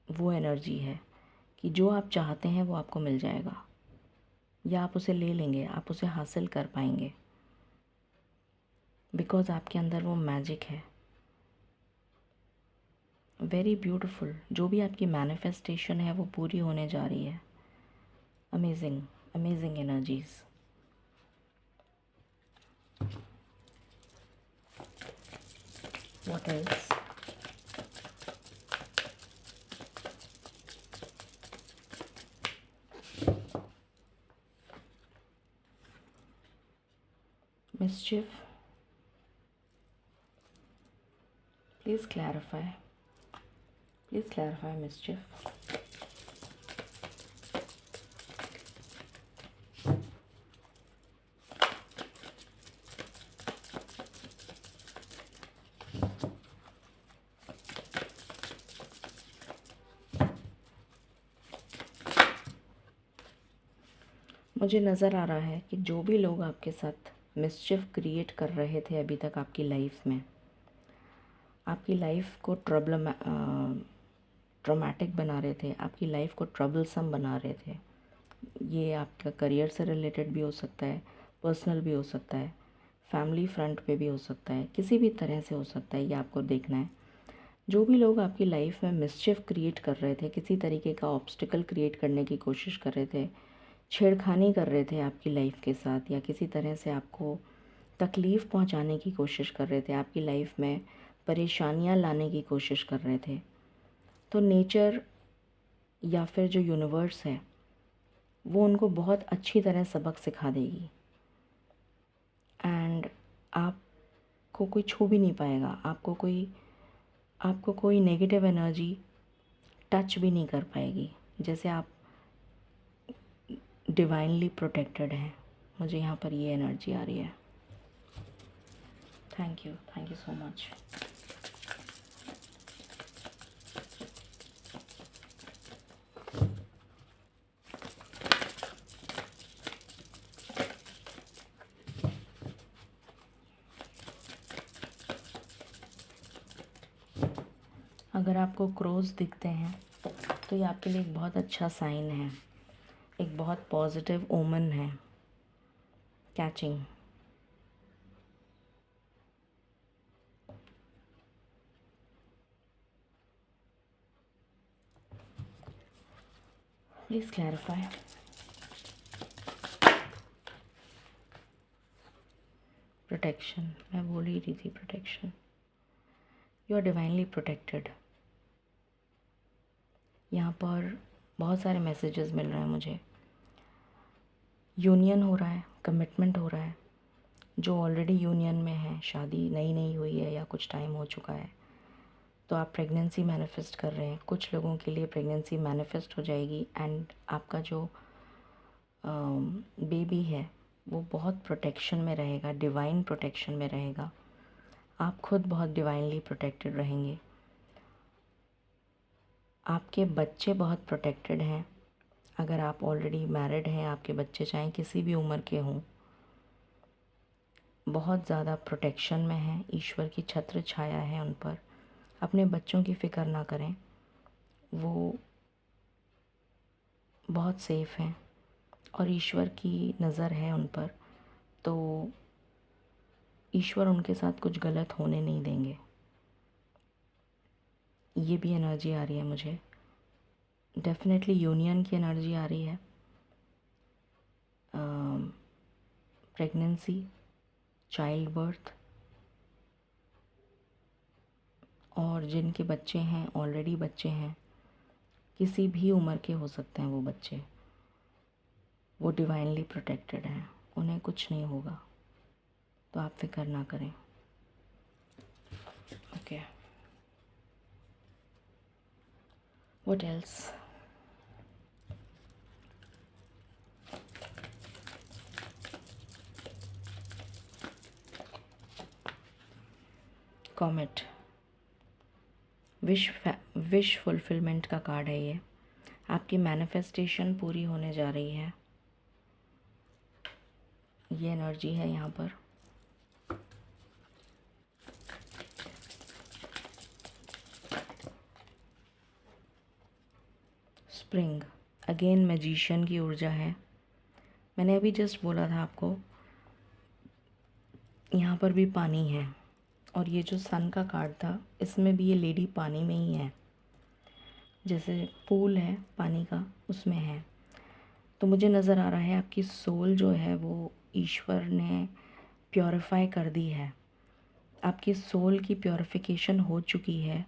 A: वो एनर्जी है कि जो आप चाहते हैं वो आपको मिल जाएगा, या आप उसे ले लेंगे, आप उसे हासिल कर पाएंगे, बिकॉज़ आपके अंदर वो मैजिक है। Very beautiful. जो भी आपकी मैनिफेस्टेशन है वो पूरी होने जा रही है। Amazing, amazing energies. What else? Mischief, please clarify. Please clarify mischief. मुझे नज़र आ रहा है कि जो भी लोग आपके साथ मिसचिफ क्रिएट कर रहे थे अभी तक आपकी लाइफ में, आपकी लाइफ को ट्रॉमेटिक बना रहे थे, आपकी लाइफ को ट्रबलसम बना रहे थे। ये आपका करियर से रिलेटेड भी हो सकता है, पर्सनल भी हो सकता है, फैमिली फ्रंट पे भी हो सकता है, किसी भी तरह से हो सकता है। ये आपको देखना है। जो भी लोग आपकी लाइफ में मिसचिफ क्रिएट कर रहे थे, किसी तरीके का ऑब्स्टिकल क्रिएट करने की कोशिश कर रहे थे, छेड़खानी कर रहे थे आपकी लाइफ के साथ, या किसी तरह से आपको तकलीफ़ पहुंचाने की कोशिश कर रहे थे, आपकी लाइफ में परेशानियां लाने की कोशिश कर रहे थे, तो नेचर या फिर जो यूनिवर्स है वो उनको बहुत अच्छी तरह सबक सिखा देगी। एंड आपको कोई छू भी नहीं पाएगा, आपको कोई नेगेटिव एनर्जी टच भी नहीं कर पाएगी। जैसे आप डिवाइनली प्रोटेक्टेड हैं। मुझे यहाँ पर ये एनर्जी आ रही है। Thank you so much. अगर आपको क्रोज़ दिखते हैं तो ये आपके लिए एक बहुत अच्छा साइन है, एक बहुत पॉजिटिव ओमन है। कैचिंग। Please clarify. प्रोटेक्शन, मैं बोल ही रही थी protection. You are divinely protected. यहाँ पर बहुत सारे मैसेजेस मिल रहे हैं मुझे। यूनियन हो रहा है, कमिटमेंट हो रहा है। जो ऑलरेडी यूनियन में है, शादी नई नई हुई है या कुछ टाइम हो चुका है, तो आप प्रेगनेंसी मैनिफेस्ट कर रहे हैं। कुछ लोगों के लिए प्रेगनेंसी मैनिफेस्ट हो जाएगी एंड आपका जो बेबी है वो बहुत प्रोटेक्शन में रहेगा, डिवाइन प्रोटेक्शन में रहेगा। आप खुद बहुत डिवाइनली प्रोटेक्टेड रहेंगे। आपके बच्चे बहुत प्रोटेक्टेड हैं। अगर आप ऑलरेडी मैरिड हैं, आपके बच्चे चाहे किसी भी उम्र के हों, बहुत ज़्यादा प्रोटेक्शन में हैं। ईश्वर की छत्र छाया है उन पर। अपने बच्चों की फ़िक्र ना करें, वो बहुत सेफ़ हैं और ईश्वर की नज़र है उन पर, तो ईश्वर उनके साथ कुछ गलत होने नहीं देंगे। ये भी एनर्जी आ रही है मुझे। डेफिनेटली यूनियन की एनर्जी आ रही है। प्रेगनेंसी, चाइल्ड बर्थ, और जिनके बच्चे हैं, ऑलरेडी बच्चे हैं, किसी भी उम्र के हो सकते हैं वो बच्चे, वो डिवाइनली प्रोटेक्टेड हैं, उन्हें कुछ नहीं होगा, तो आप फिक्र ना करें। Okay, what else? Comet, wish fulfilment का कार्ड है ये। आपकी मैनिफेस्टेशन पूरी होने जा रही है, ये एनर्जी है यहाँ पर। स्प्रिंग, अगेन मैजिशियन की ऊर्जा है। मैंने अभी जस्ट बोला था आपको, यहाँ पर भी पानी है, और ये जो सन का कार्ड था इसमें भी ये लेडी पानी में ही है, जैसे पूल है पानी का उसमें है। तो मुझे नज़र आ रहा है आपकी सोल जो है वो ईश्वर ने प्योरीफाई कर दी है, आपकी सोल की प्योरिफिकेशन हो चुकी है,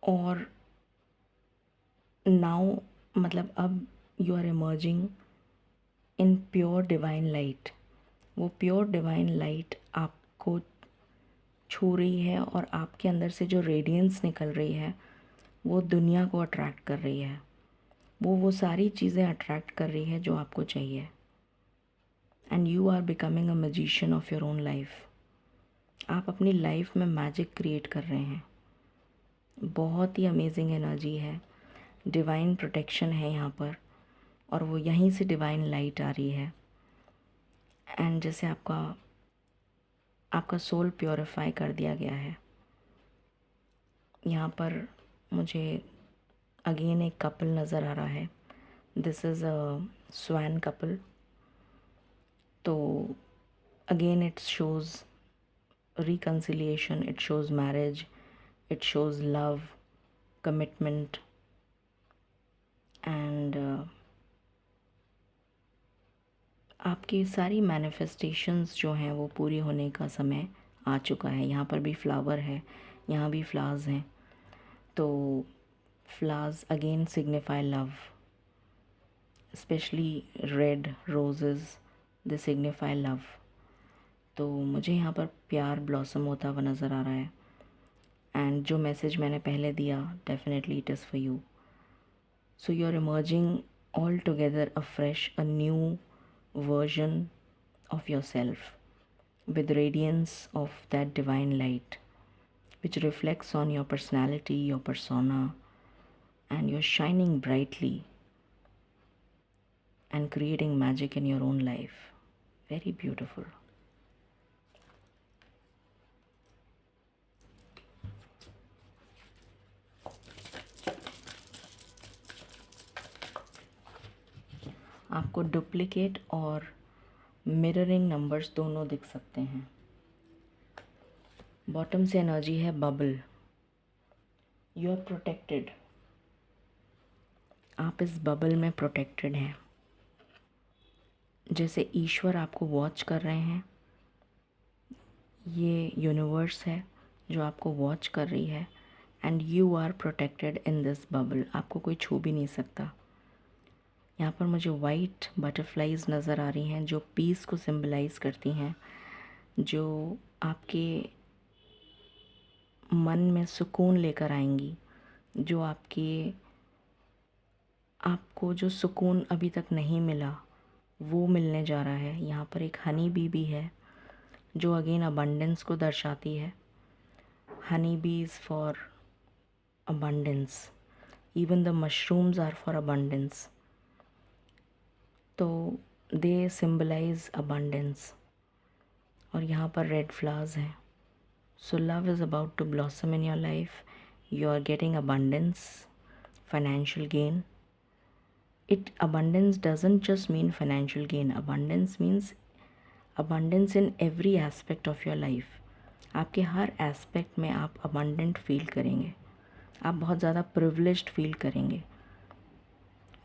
A: और नाउ मतलब अब you are emerging in pure divine light. वो प्योर डिवाइन लाइट आपको छू रही है, और आपके अंदर से जो रेडियंस निकल रही है वो दुनिया को अट्रैक्ट कर रही है, वो सारी चीज़ें अट्रैक्ट कर रही है जो आपको चाहिए। And you are becoming a magician of your own life. आप अपनी लाइफ में मैजिक क्रिएट कर रहे हैं। बहुत ही अमेजिंग एनर्जी है, डिवाइन प्रोटेक्शन है यहाँ पर, और वो यहीं से डिवाइन लाइट आ रही है। एंड जैसे आपका सोल प्योरीफाई कर दिया गया है। यहाँ पर मुझे अगेन एक कपल नज़र आ रहा है, this is a swan couple. तो again it shows reconciliation, it shows marriage, it shows love, commitment, and आपकी सारी मैनिफेस्टेशंस जो हैं वो पूरी होने का समय आ चुका है। यहाँ पर भी फ्लावर है, यहाँ भी फ्लावर्स हैं। तो flowers again signify love, specially red roses, they signify love. तो मुझे यहाँ पर प्यार ब्लॉसम होता हुआ नज़र आ रहा है। एंड जो मैसेज मैंने पहले दिया, definitely it is for you. So you are emerging all together afresh, a new version of yourself with radiance of that divine light, which reflects on your personality, your persona, and you're shining brightly and creating magic in your own life. Very beautiful. आपको डुप्लीकेट और मिररिंग नंबर्स दोनों दिख सकते हैं। बॉटम से एनर्जी है बबल, यू आर प्रोटेक्टेड। आप इस बबल में प्रोटेक्टेड हैं, जैसे ईश्वर आपको वॉच कर रहे हैं। ये यूनिवर्स है जो आपको वॉच कर रही है, and you are protected in this bubble. आपको कोई छू भी नहीं सकता। यहाँ पर मुझे वाइट बटरफ्लाइज नज़र आ रही हैं जो पीस को सिंबलाइज करती हैं, जो आपके मन में सुकून लेकर आएंगी, जो आपको जो सुकून अभी तक नहीं मिला वो मिलने जा रहा है। यहाँ पर एक हनी बी भी है जो अगेन अबंडेंस को दर्शाती है। Honey bees for abundance, even the mushrooms are for abundance. तो दे सिंबलाइज अबंडेंस, और यहाँ पर रेड फ्लावर्स हैं। So love is about to blossom in your life. You are getting abundance, financial gain. Abundance doesn't just mean financial gain. Abundance means abundance in every aspect of your life. आपके हर एस्पेक्ट में आप abundant फील करेंगे, आप बहुत ज़्यादा privileged फील करेंगे।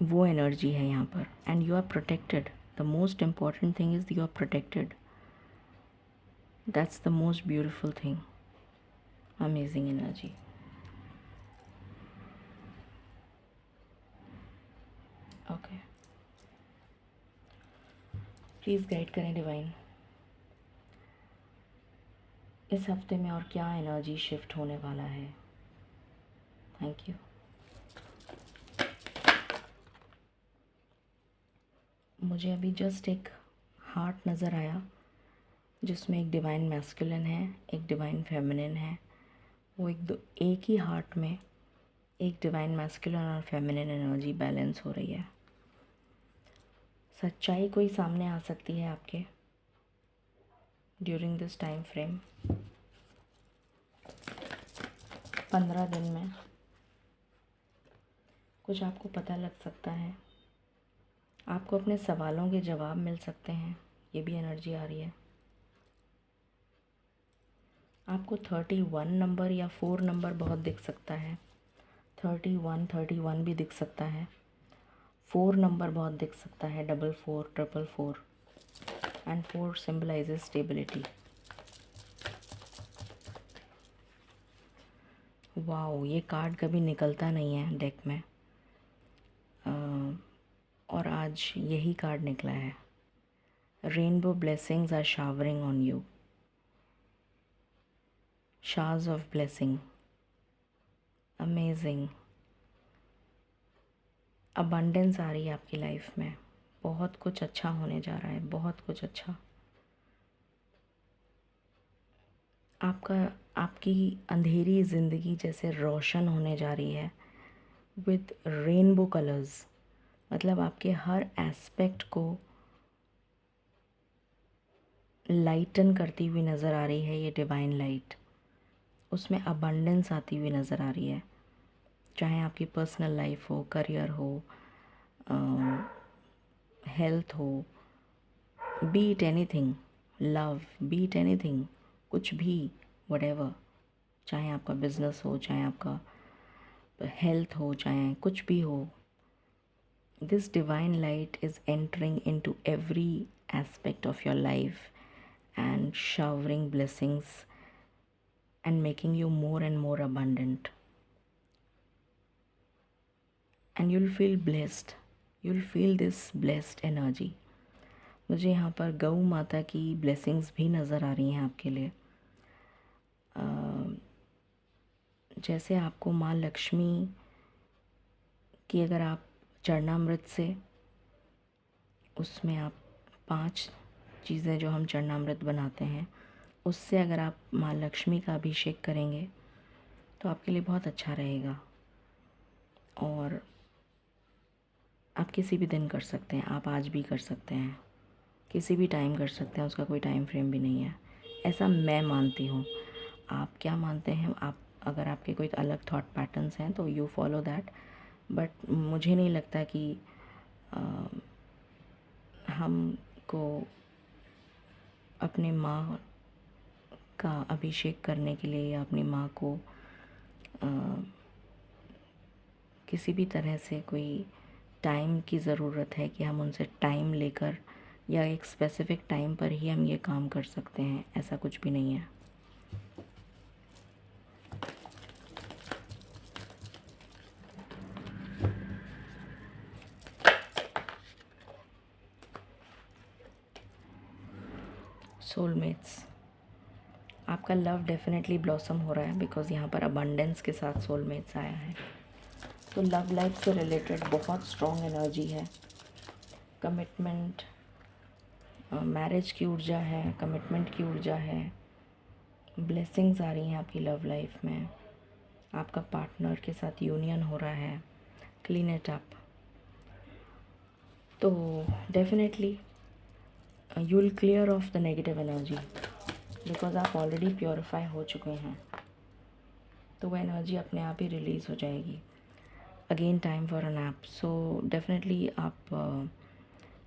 A: वो एनर्जी है यहाँ पर। And you are protected. The most important thing is you are protected. That's the most beautiful thing. Amazing energy. Okay, please guide करें डिवाइन, इस हफ्ते में और क्या एनर्जी शिफ्ट होने वाला है। Thank you. मुझे अभी जस्ट एक हार्ट नज़र आया जिसमें एक डिवाइन मैस्कुलिन है, एक डिवाइन फेमिनिन है। वो एक ही हार्ट में एक डिवाइन मैस्कुलिन और फेमिनिन एनर्जी बैलेंस हो रही है। सच्चाई कोई सामने आ सकती है आपके ड्यूरिंग दिस टाइम फ्रेम। 15 दिन में कुछ आपको पता लग सकता है, आपको अपने सवालों के जवाब मिल सकते हैं, ये भी एनर्जी आ रही है। आपको 31 नंबर या 4 नंबर बहुत दिख सकता है। 31 भी दिख सकता है। 4 नंबर बहुत दिख सकता है, 44, 444 एंड 4 सिम्बलाइजेस स्टेबिलिटी। वाओ, ये कार्ड कभी निकलता नहीं है डेक में, और आज यही कार्ड निकला है। Rainbow blessings are showering on you, showers of blessing, amazing. Abundance आ रही है आपकी लाइफ में, बहुत कुछ अच्छा होने जा रहा है, बहुत कुछ अच्छा। आपकी अंधेरी ज़िंदगी जैसे रोशन होने जा रही है विद रेनबो कलर्स। मतलब आपके हर एस्पेक्ट को लाइटन करती हुई नज़र आ रही है ये डिवाइन लाइट। उसमें अबंडेंस आती हुई नज़र आ रही है, चाहे आपकी पर्सनल लाइफ हो, करियर हो, हेल्थ हो, beat anything, love, beat anything, कुछ भी, व्हाटएवर। चाहे आपका बिजनेस हो, चाहे आपका हेल्थ हो, चाहे कुछ भी हो, this divine light is entering into every aspect of your life and showering blessings and making you more and more abundant, and you'll feel blessed, you'll feel this blessed energy। मुझे यहाँ पर गौ माता की ब्लेसिंग्स भी नज़र आ रही हैं आपके लिए। जैसे आपको माँ लक्ष्मी की, अगर आप चरणामृत से, उसमें आप 5 चीज़ें जो हम चरणामृत बनाते हैं, उससे अगर आप माँ लक्ष्मी का अभिषेक करेंगे तो आपके लिए बहुत अच्छा रहेगा। और आप किसी भी दिन कर सकते हैं, आप आज भी कर सकते हैं, किसी भी टाइम कर सकते हैं, उसका कोई टाइम फ्रेम भी नहीं है, ऐसा मैं मानती हूँ। आप क्या मानते हैं? आप, अगर आपके कोई अलग थॉट पैटर्न्स हैं तो यू फॉलो दैट, बट मुझे नहीं लगता कि हमको अपने माँ का अभिषेक करने के लिए या अपनी माँ को किसी भी तरह से कोई टाइम की ज़रूरत है कि हम उनसे टाइम लेकर या एक स्पेसिफ़िक टाइम पर ही हम ये काम कर सकते हैं, ऐसा कुछ भी नहीं है। सोलमेट्स, आपका लव डेफिनेटली ब्लॉसम हो रहा है बिकॉज़ यहाँ पर अबंडेंस के साथ सोलमेट्स आया है। तो लव लाइफ से रिलेटेड बहुत स्ट्रॉन्ग एनर्जी है। कमिटमेंट, मैरिज की ऊर्जा है, कमिटमेंट की ऊर्जा है, ब्लेसिंग्स आ रही हैं आपकी लव लाइफ में। आपका पार्टनर के साथ यूनियन हो रहा है, क्लीन इट अप। तो definitely you will clear of the negative energy because आप ऑलरेडी प्योरीफाई हो चुके हैं, तो वो एनर्जी अपने आप ही रिलीज़ हो जाएगी। Again time for a nap. So definitely आप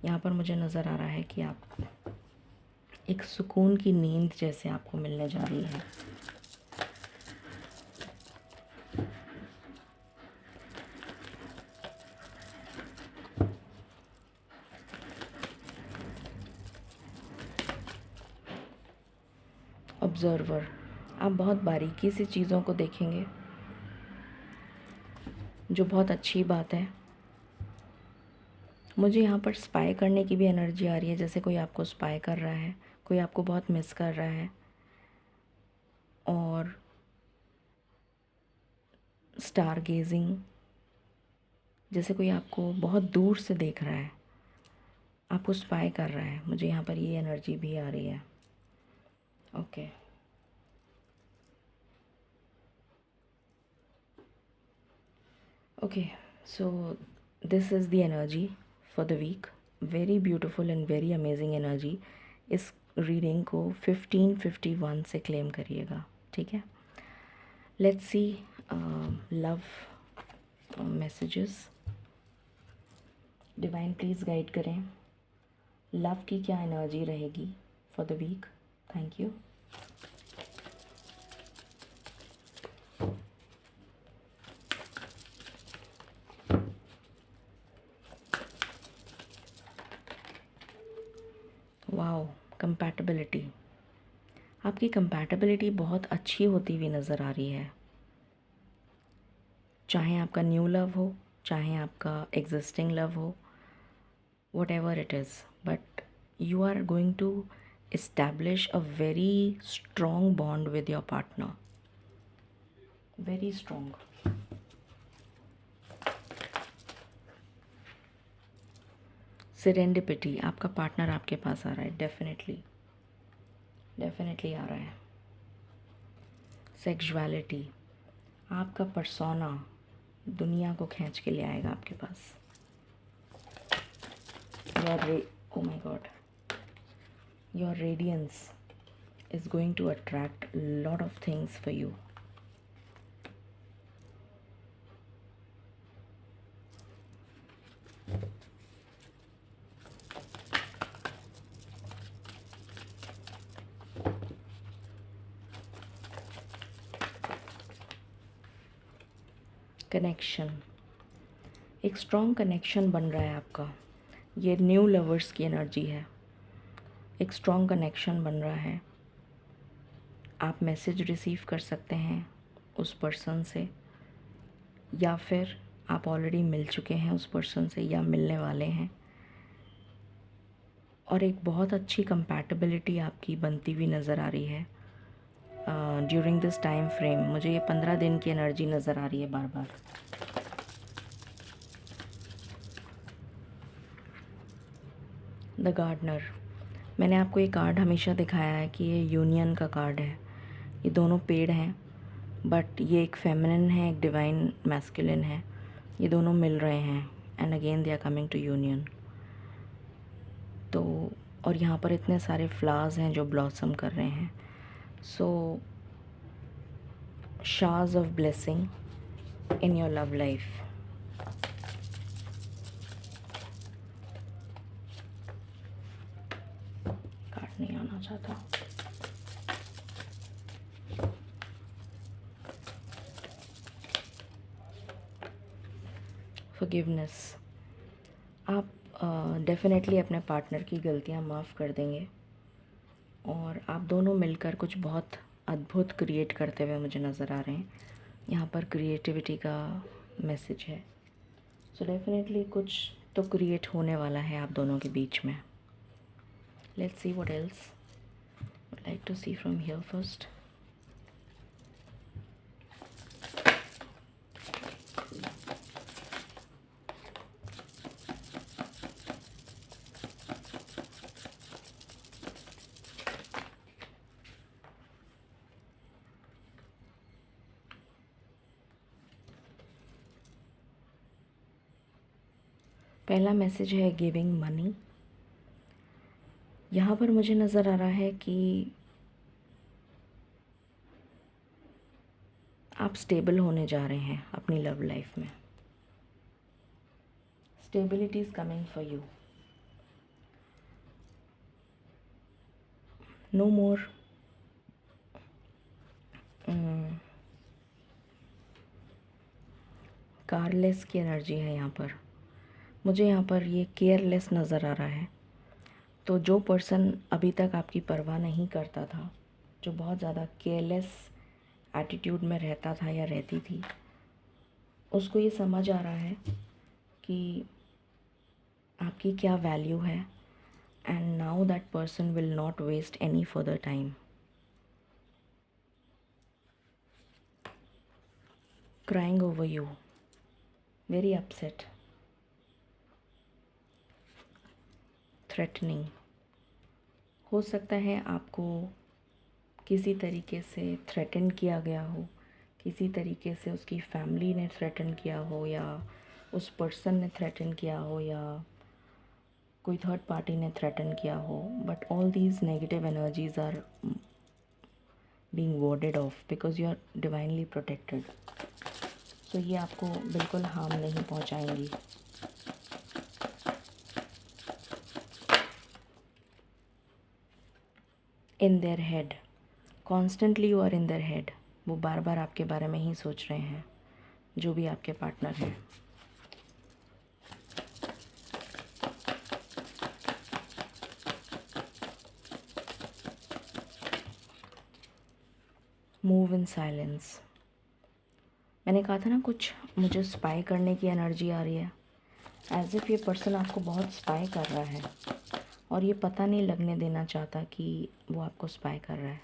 A: यहाँ पर मुझे नज़र आ रहा है कि आप एक सुकून की नींद जैसे आपको मिलने जा रही है। ऑब्जर्वर, आप बहुत बारीकी से चीज़ों को देखेंगे, जो बहुत अच्छी बात है। मुझे यहाँ पर स्पाई करने की भी एनर्जी आ रही है, जैसे कोई आपको स्पाई कर रहा है, कोई आपको बहुत मिस कर रहा है। और स्टार गेजिंग, जैसे कोई आपको बहुत दूर से देख रहा है, आपको स्पाई कर रहा है। मुझे यहाँ पर ये एनर्जी भी आ रही है। Okay, okay, so this is the energy for the week. Very beautiful and very amazing energy. इस रीडिंग को 1551 से क्लेम करिएगा, ठीक है। Let's see love messages. Divine please guide करें, लव की क्या एनर्जी रहेगी for the week. Thank you. Wow, compatibility. आपकी कंपैटिबिलिटी बहुत अच्छी होती हुई नज़र आ रही है। चाहे आपका न्यू लव हो, चाहे आपका एग्जिस्टिंग लव हो, what ever it is, but you are going to establish a very strong bond with your partner. Very strong. Serendipity, आपका पार्टनर आपके पास आ रहा है, डेफिनेटली आ रहा है। सेक्सुअलिटी, आपका पर्सोना दुनिया को खींच के ले आएगा आपके पास। oh my god, your radiance is going to attract a lot of things for you. Connection, एक स्ट्रॉन्ग कनेक्शन बन रहा है आपका। ये न्यू लवर्स की एनर्जी है। एक स्ट्रॉन्ग कनेक्शन बन रहा है। आप मैसेज रिसीव कर सकते हैं उस पर्सन से, या फिर आप ऑलरेडी मिल चुके हैं उस पर्सन से या मिलने वाले हैं। और एक बहुत अच्छी कंपैटिबिलिटी आपकी बनती हुई नज़र आ रही है ड्यूरिंग दिस टाइम फ्रेम। मुझे ये 15 दिन की एनर्जी नज़र आ रही है बार बार। द गार्डनर, मैंने आपको ये कार्ड हमेशा दिखाया है कि ये यूनियन का कार्ड है। ये दोनों पेड़ हैं, बट ये एक फेमिनिन है, एक डिवाइन मैस्कुलिन है। ये दोनों मिल रहे हैं and again they are coming to union. तो और यहाँ पर इतने सारे फ्लावर्स हैं जो ब्लॉसम कर रहे हैं। So showers of blessing in your love life. Card नहीं आना चाहता। फॉरगिवनेस, आप डेफिनेटली अपने पार्टनर की गलतियां माफ़ कर देंगे और आप दोनों मिलकर कुछ बहुत अद्भुत क्रिएट करते हुए मुझे नज़र आ रहे हैं। यहाँ पर क्रिएटिविटी का मैसेज है। सो डेफिनेटली कुछ तो क्रिएट होने वाला है आप दोनों के बीच में। Let's see what else would like to see from here first. पहला मैसेज है गिविंग मनी। यहाँ पर मुझे नज़र आ रहा है कि आप स्टेबल होने जा रहे हैं अपनी लव लाइफ में। Stability is coming for you. No more careless की एनर्जी है यहाँ पर। मुझे यहाँ पर ये केयरलेस नज़र आ रहा है। तो जो पर्सन अभी तक आपकी परवाह नहीं करता था, जो बहुत ज़्यादा केयरलेस एटीट्यूड में रहता था या रहती थी, उसको ये समझ आ रहा है कि आपकी क्या वैल्यू है, and now that person will not waste any further time. Crying over you, very upset, threatening. हो सकता है आपको किसी तरीके से थ्रेटन किया गया हो, किसी तरीके से उसकी फैमिली ने थ्रेटन किया हो, या उस पर्सन ने थ्रेटन किया हो, या कोई थर्ड पार्टी ने थ्रेटन किया हो. But all these negative energies are being warded off because you are divinely protected. So ये आपको बिल्कुल हार्म नहीं पहुंचाएंगी. In their head, constantly you are in their head. वो बार बार आपके बारे में ही सोच रहे हैं, जो भी आपके पार्टनर हैं. Move in silence. मैंने कहा था ना, कुछ मुझे स्पाई करने की एनर्जी आ रही है. एज इफ़ ये पर्सन आपको बहुत स्पाई कर रहा है और ये पता नहीं लगने देना चाहता कि वो आपको स्पाई कर रहा है.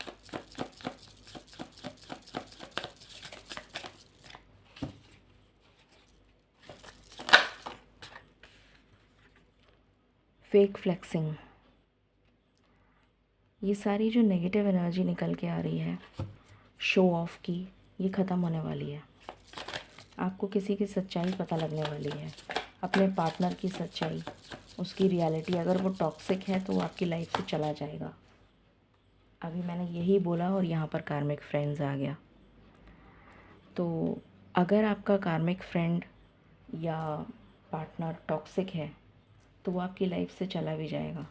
A: Fake flexing. ये सारी जो नेगेटिव एनर्जी निकल के आ रही है शो ऑफ की, ये ख़त्म होने वाली है. आपको किसी की सच्चाई पता लगने वाली है, अपने पार्टनर की सच्चाई, उसकी रियलिटी. अगर वो टॉक्सिक है तो वो आपकी लाइफ से चला जाएगा. अभी मैंने यही बोला और यहाँ पर कार्मिक फ्रेंड्स आ गया. तो अगर आपका कार्मिक फ्रेंड या पार्टनर टॉक्सिक है तो वो आपकी लाइफ से चला भी जाएगा.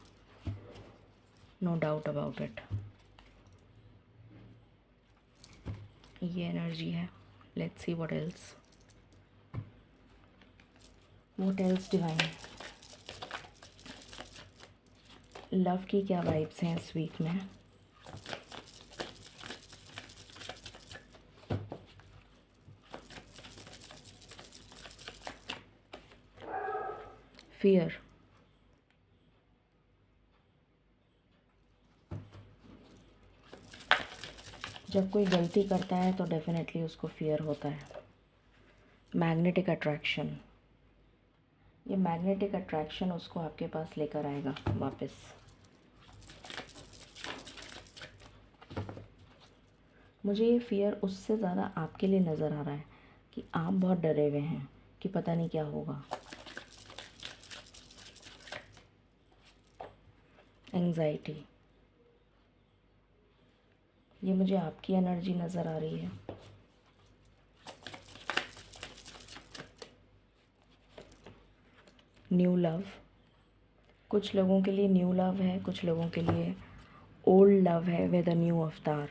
A: No doubt about it. ये एनर्जी है. Let's see what else. What else divine. Love की क्या वाइब्स हैं इस वीक में. फियर. जब कोई गलती करता है तो डेफिनेटली उसको फियर होता है. Magnetic attraction. ये मैग्नेटिक अट्रैक्शन उसको आपके पास लेकर आएगा वापस. मुझे ये फियर उससे ज़्यादा आपके लिए नज़र आ रहा है कि आप बहुत डरे हुए हैं कि पता नहीं क्या होगा. एंग्जाइटी. ये मुझे आपकी एनर्जी नज़र आ रही है. New love. कुछ लोगों के लिए न्यू लव है, कुछ लोगों के लिए ओल्ड लव है विद अ न्यू अवतार.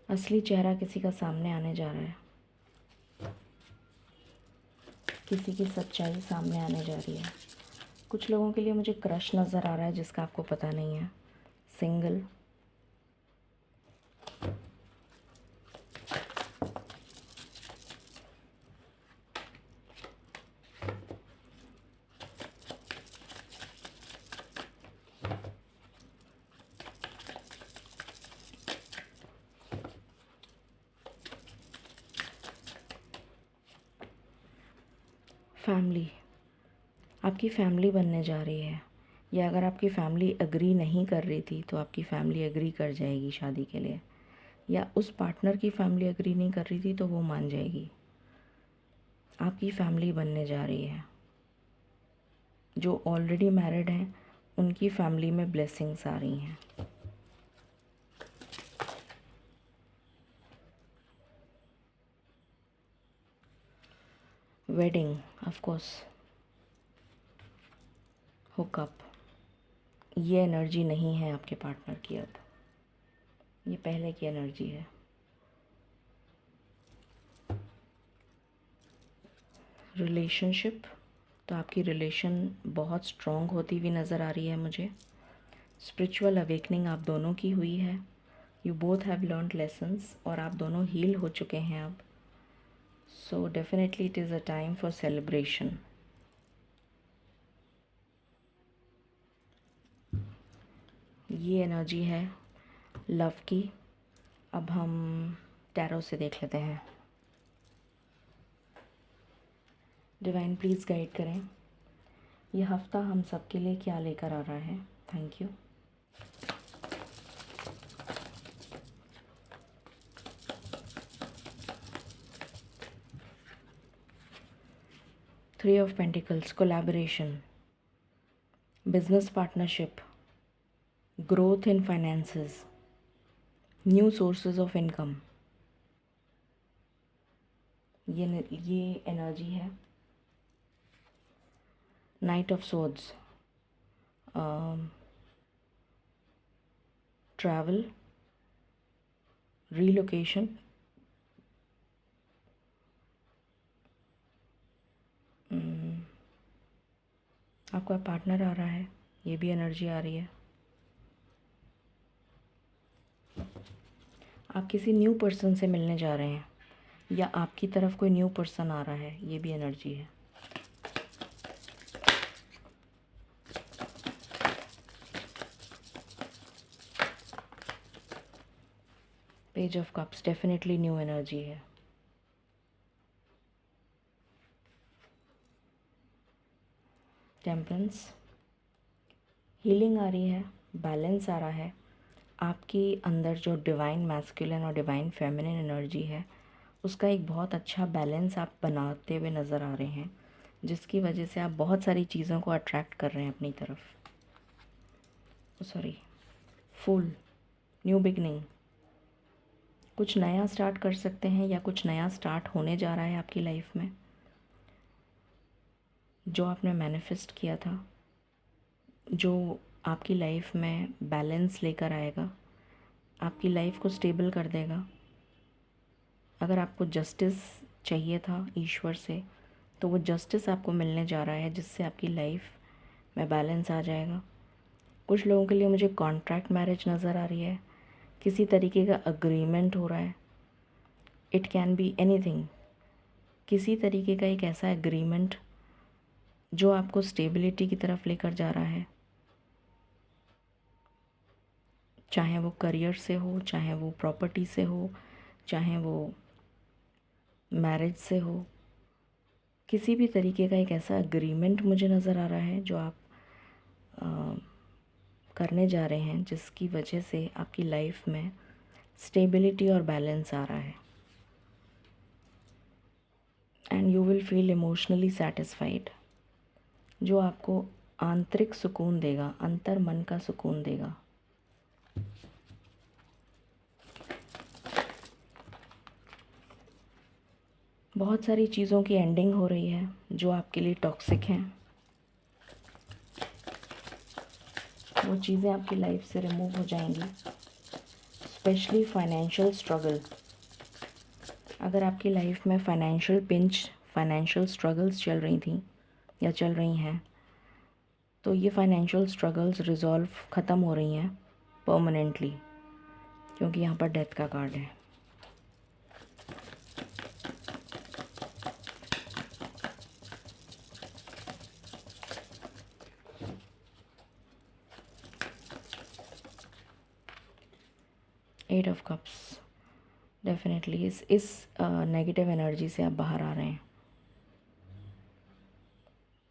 A: असली चेहरा किसी का सामने आने जा रहा है. किसी की सच्चाई सामने आने जा रही है. कुछ लोगों के लिए मुझे क्रश नज़र आ रहा है जिसका आपको पता नहीं है. सिंगल. फैमिली. आपकी फैमिली बनने जा रही है, या अगर आपकी फैमिली एग्री नहीं कर रही थी तो आपकी फैमिली एग्री कर जाएगी शादी के लिए, या उस पार्टनर की फैमिली एग्री नहीं कर रही थी तो वो मान जाएगी. आपकी फैमिली बनने जा रही है. जो ऑलरेडी मैरिड हैं उनकी फैमिली में ब्लेसिंग्स आ रही हैं. Wedding of course. हुकअप. ये एनर्जी नहीं है आपके पार्टनर की अब, ये पहले की एनर्जी है. रिलेशनशिप. तो आपकी रिलेशन बहुत स्ट्रॉन्ग होती हुई नज़र आ रही है मुझे। स्पिरिचुअल अवेकनिंग आप दोनों की हुई है। You both have learned lessons और आप दोनों हील हो चुके हैं अब। So definitely it is a time for celebration. ये एनर्जी है लव की। अब हम टैरो से देख लेते हैं। डिवाइन प्लीज़ गाइड करें ये हफ्ता हम सब के लिए क्या लेकर आ रहा है। Thank you. Three of pentacles, collaboration, business partnership, growth in finances, new sources of income. ये एनर्जी है। Night of swords, travel, relocation, आपका पार्टनर आ रहा है, ये भी एनर्जी आ रही है। आप किसी न्यू पर्सन से मिलने जा रहे हैं या आपकी तरफ कोई न्यू पर्सन आ रहा है, ये भी एनर्जी है। Page of cups, definitely new energy है। टेम्परेंस, हीलिंग आ रही है, बैलेंस आ रहा है। आपकी अंदर जो डिवाइन मैस्कुलिन और डिवाइन फेमिनिन एनर्जी है उसका एक बहुत अच्छा बैलेंस आप बनाते हुए नज़र आ रहे हैं, जिसकी वजह से आप बहुत सारी चीज़ों को अट्रैक्ट कर रहे हैं अपनी तरफ। सॉरी, फुल न्यू बिगनिंग, कुछ नया स्टार्ट कर सकते हैं या कुछ नया स्टार्ट होने जा रहा है आपकी लाइफ में। जो आपने मैनिफेस्ट किया था, जो आपकी लाइफ में बैलेंस लेकर आएगा, आपकी लाइफ को स्टेबल कर देगा। अगर आपको जस्टिस चाहिए था ईश्वर से, तो वो जस्टिस आपको मिलने जा रहा है, जिससे आपकी लाइफ में बैलेंस आ जाएगा। कुछ लोगों के लिए मुझे कॉन्ट्रैक्ट मैरिज नज़र आ रही है, किसी तरीके का अग्रीमेंट हो रहा है। इट कैन बी एनीथिंग, किसी तरीके का एक ऐसा एग्रीमेंट जो आपको स्टेबिलिटी की तरफ लेकर जा रहा है, चाहे वो करियर से हो, चाहे वो प्रॉपर्टी से हो, चाहे वो मैरिज से हो। किसी भी तरीके का एक ऐसा एग्रीमेंट मुझे नज़र आ रहा है जो आप करने जा रहे हैं, जिसकी वजह से आपकी लाइफ में स्टेबिलिटी और बैलेंस आ रहा है। And you will feel emotionally satisfied, जो आपको आंतरिक सुकून देगा, अंतर मन का सुकून देगा। बहुत सारी चीज़ों की एंडिंग हो रही है जो आपके लिए टॉक्सिक हैं। वो चीज़ें आपकी लाइफ से रिमूव हो जाएंगी। स्पेशली फाइनेंशियल स्ट्रगल, अगर आपकी लाइफ में फाइनेंशियल पिंच, फाइनेंशियल स्ट्रगल्स चल रही थी या चल रही हैं, तो ये फाइनेंशियल स्ट्रगल्स रिजॉल्व ख़त्म हो रही हैं परमानेंटली, क्योंकि यहाँ पर डेथ का कार्ड है। एट ऑफ कप्स, डेफिनेटली इस नेगेटिव एनर्जी से आप बाहर आ रहे हैं।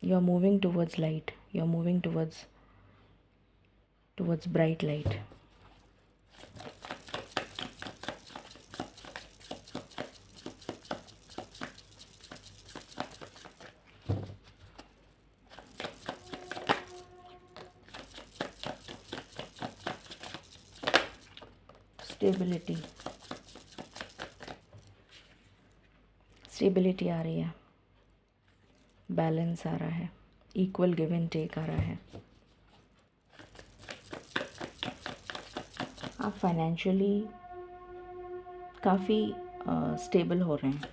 A: You are moving towards light, you are moving towards bright light. Stability, stability आ रही है, बैलेंस आ रहा है, इक्वल गिव एंड टेक आ रहा है। आप फाइनेंशियली काफ़ी स्टेबल हो रहे हैं।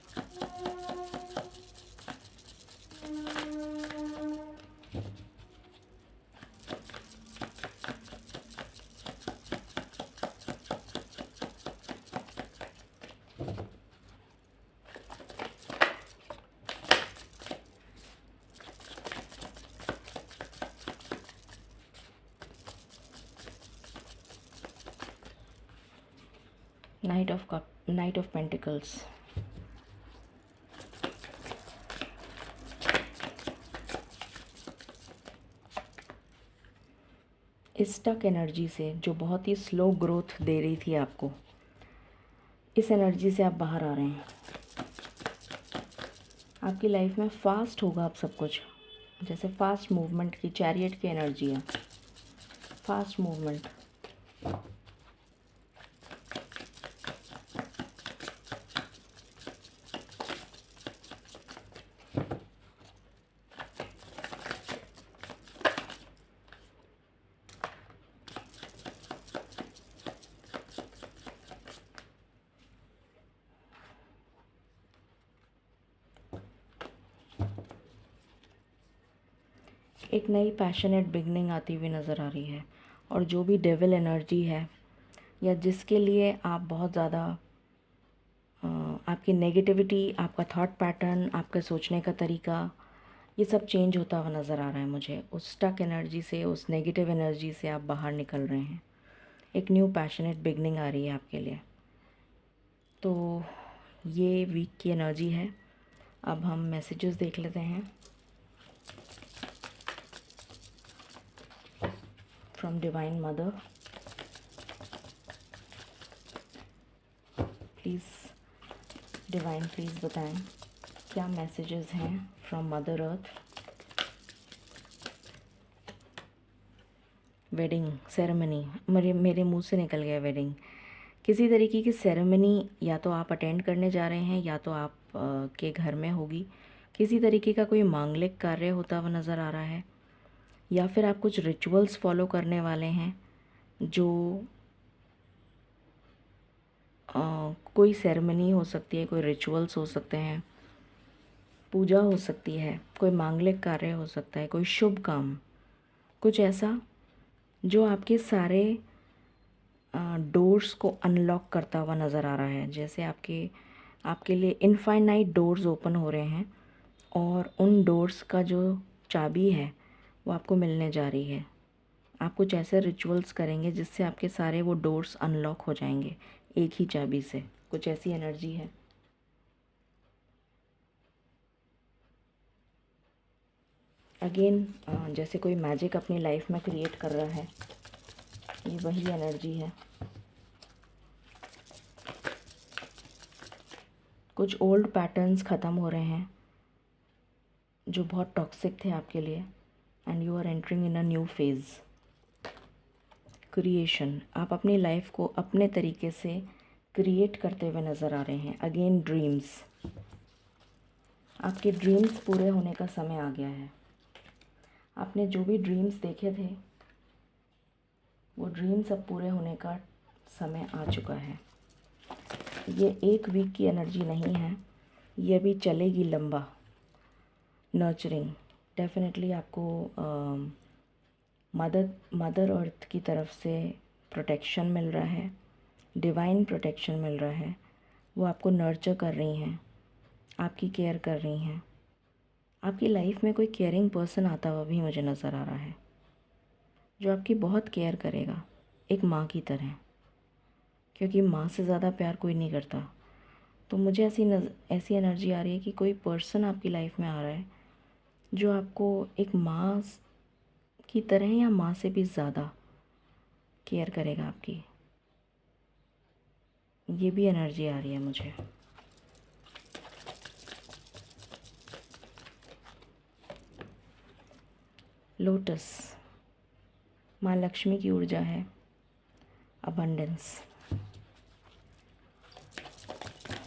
A: Knight of pentacles. इस स्टक एनर्जी से जो बहुत ही स्लो ग्रोथ दे रही थी आपको, इस एनर्जी से आप बाहर आ रहे हैं। आपकी लाइफ में फास्ट होगा अब सब कुछ, जैसे फास्ट मूवमेंट की, चैरियट की एनर्जी है, फास्ट मूवमेंट। एक नई पैशनेट बिगनिंग आती हुई नज़र आ रही है। और जो भी डेविल एनर्जी है या जिसके लिए आप बहुत ज़्यादा आपकी नेगेटिविटी, आपका थॉट पैटर्न, आपका सोचने का तरीका, ये सब चेंज होता हुआ नज़र आ रहा है मुझे। उस स्टक एनर्जी से, उस नेगेटिव एनर्जी से आप बाहर निकल रहे हैं। एक न्यू पैशनेट बिगनिंग आ रही है आपके लिए। तो ये वीक की एनर्जी है। अब हम मैसेजेस देख लेते हैं from divine mother. Please divine, please बताएं क्या मैसेजेस हैं from mother earth. Wedding ceremony, मेरे मुंह से निकल गया वेडिंग। किसी तरीके की सेरेमनी या तो आप अटेंड करने जा रहे हैं या तो आप के घर में होगी। किसी तरीके का कोई मांगलिक कार्य होता हुआ नज़र आ रहा है, या फिर आप कुछ रिचुअल्स फॉलो करने वाले हैं। जो कोई सेरेमनी हो सकती है, कोई रिचुअल्स हो सकते हैं, पूजा हो सकती है, कोई मांगलिक कार्य हो सकता है, कोई शुभ काम, कुछ ऐसा जो आपके सारे डोर्स को अनलॉक करता हुआ नज़र आ रहा है। जैसे आपके लिए इनफाइनाइट डोर्स ओपन हो रहे हैं और उन डोर्स का जो चाबी है वो आपको मिलने जा रही है। आप कुछ ऐसे रिचुअल्स करेंगे जिससे आपके सारे वो डोर्स अनलॉक हो जाएंगे एक ही चाबी से। कुछ ऐसी एनर्जी है। अगेन जैसे कोई मैजिक अपनी लाइफ में क्रिएट कर रहा है, ये वही एनर्जी है। कुछ ओल्ड पैटर्न्स ख़त्म हो रहे हैं जो बहुत टॉक्सिक थे आपके लिए, and you are entering in a new phase. Creation, आप अपनी लाइफ को अपने तरीके से क्रिएट करते हुए नज़र आ रहे हैं। अगेन ड्रीम्स, आपके ड्रीम्स पूरे होने का समय आ गया है। आपने जो भी ड्रीम्स देखे थे वो ड्रीम्स अब पूरे होने का समय आ चुका है। ये एक वीक की एनर्जी नहीं है, ये भी चलेगी लंबा। नर्चरिंग, डेफिनेटली आपको मदर अर्थ की तरफ से प्रोटेक्शन मिल रहा है, डिवाइन प्रोटेक्शन मिल रहा है। वो आपको नर्चर कर रही हैं, आपकी केयर कर रही हैं। आपकी लाइफ में कोई केयरिंग पर्सन आता हुआ भी मुझे नज़र आ रहा है, जो आपकी बहुत केयर करेगा, एक माँ की तरह, क्योंकि माँ से ज़्यादा प्यार कोई नहीं करता। तो मुझे ऐसी एनर्जी आ रही है कि कोई पर्सन आपकी लाइफ में आ रहा है जो आपको एक माँ की तरह या माँ से भी ज़्यादा केयर करेगा आपकी। ये भी एनर्जी आ रही है मुझे। लोटस, माँ लक्ष्मी की ऊर्जा है। अबंडेंस,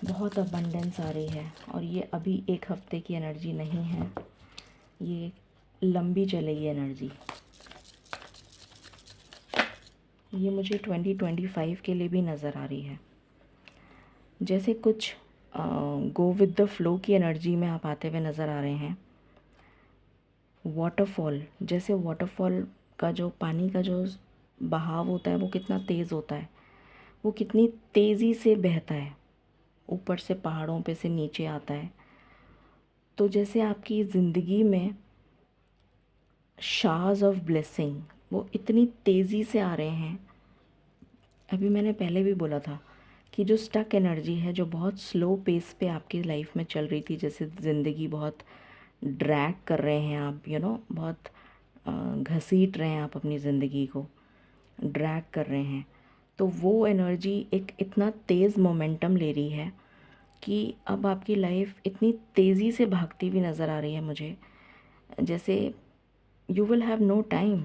A: बहुत अबंडेंस आ रही है, और ये अभी एक हफ्ते की एनर्जी नहीं है, ये लंबी चलेगी एनर्जी। ये मुझे 2025 के लिए भी नज़र आ रही है। जैसे कुछ गो विद द फ्लो की एनर्जी में आप आते हुए नज़र आ रहे हैं। वाटरफॉल, जैसे वाटरफॉल का जो पानी का जो बहाव होता है वो कितना तेज़ होता है, वो कितनी तेज़ी से बहता है, ऊपर से पहाड़ों पे से नीचे आता है। तो जैसे आपकी ज़िंदगी में शावर्स ऑफ ब्लेसिंग वो इतनी तेज़ी से आ रहे हैं। अभी मैंने पहले भी बोला था कि जो स्टक एनर्जी है, जो बहुत स्लो पेस पे आपकी लाइफ में चल रही थी, जैसे ज़िंदगी बहुत ड्रैग कर रहे हैं आप, बहुत घसीट रहे हैं आप अपनी ज़िंदगी को, ड्रैग कर रहे हैं, तो वो एनर्जी एक इतना तेज़ मोमेंटम ले रही है कि अब आपकी लाइफ इतनी तेज़ी से भागती हुई नज़र आ रही है मुझे, जैसे you will have no time,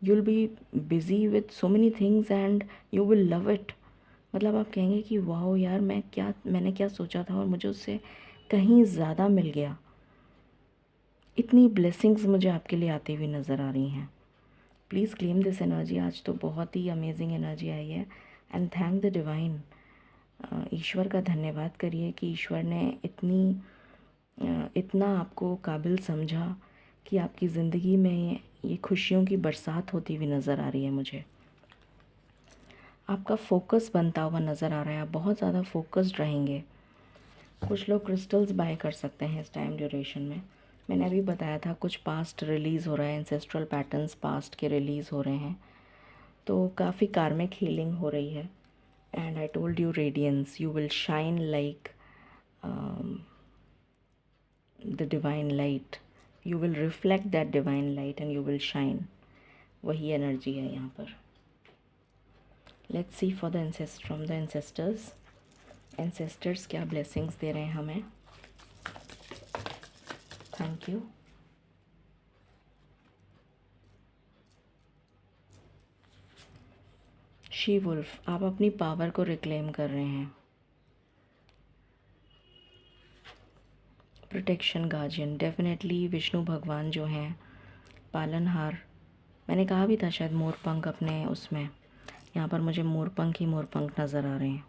A: you'll be busy with so many things and you will love it। मतलब आप कहेंगे कि वाह यार, मैंने क्या सोचा था और मुझे उससे कहीं ज़्यादा मिल गया। इतनी ब्लेसिंग्स मुझे आपके लिए आती हुई नज़र आ रही हैं। Please claim this energy. आज तो बहुत ही अमेजिंग एनर्जी आई है एंड थैंक द डिवाइन। ईश्वर का धन्यवाद करिए कि ईश्वर ने इतना आपको काबिल समझा कि आपकी ज़िंदगी में ये खुशियों की बरसात होती हुई नज़र आ रही है मुझे। आपका फोकस बनता हुआ नज़र आ रहा है, आप बहुत ज़्यादा फोकस्ड रहेंगे। कुछ लोग क्रिस्टल्स बाय कर सकते हैं इस टाइम ड्यूरेशन में। मैंने अभी बताया था कुछ पास्ट रिलीज़ हो रहा है, एंसेस्ट्रल पैटर्न्स पास्ट के रिलीज़ हो रहे हैं, तो काफ़ी कार्मिक हीलिंग हो रही है। And I told you radiance, you will shine like the divine light, you will reflect that divine light and you will shine. वही एनर्जी है यहाँ पर। Let's see for the from the ancestors क्या ब्लेसिंग्स दे रहे हैं हमें। Thank you. शी वुल्फ, आप अपनी पावर को रिक्लेम कर रहे हैं। प्रोटेक्शन गार्जियन, डेफिनेटली विष्णु भगवान जो हैं पालनहार। मैंने कहा भी था शायद मोरपंख अपने उसमें, यहाँ पर मुझे मोरपंख ही मोरपंख नज़र आ रहे हैं।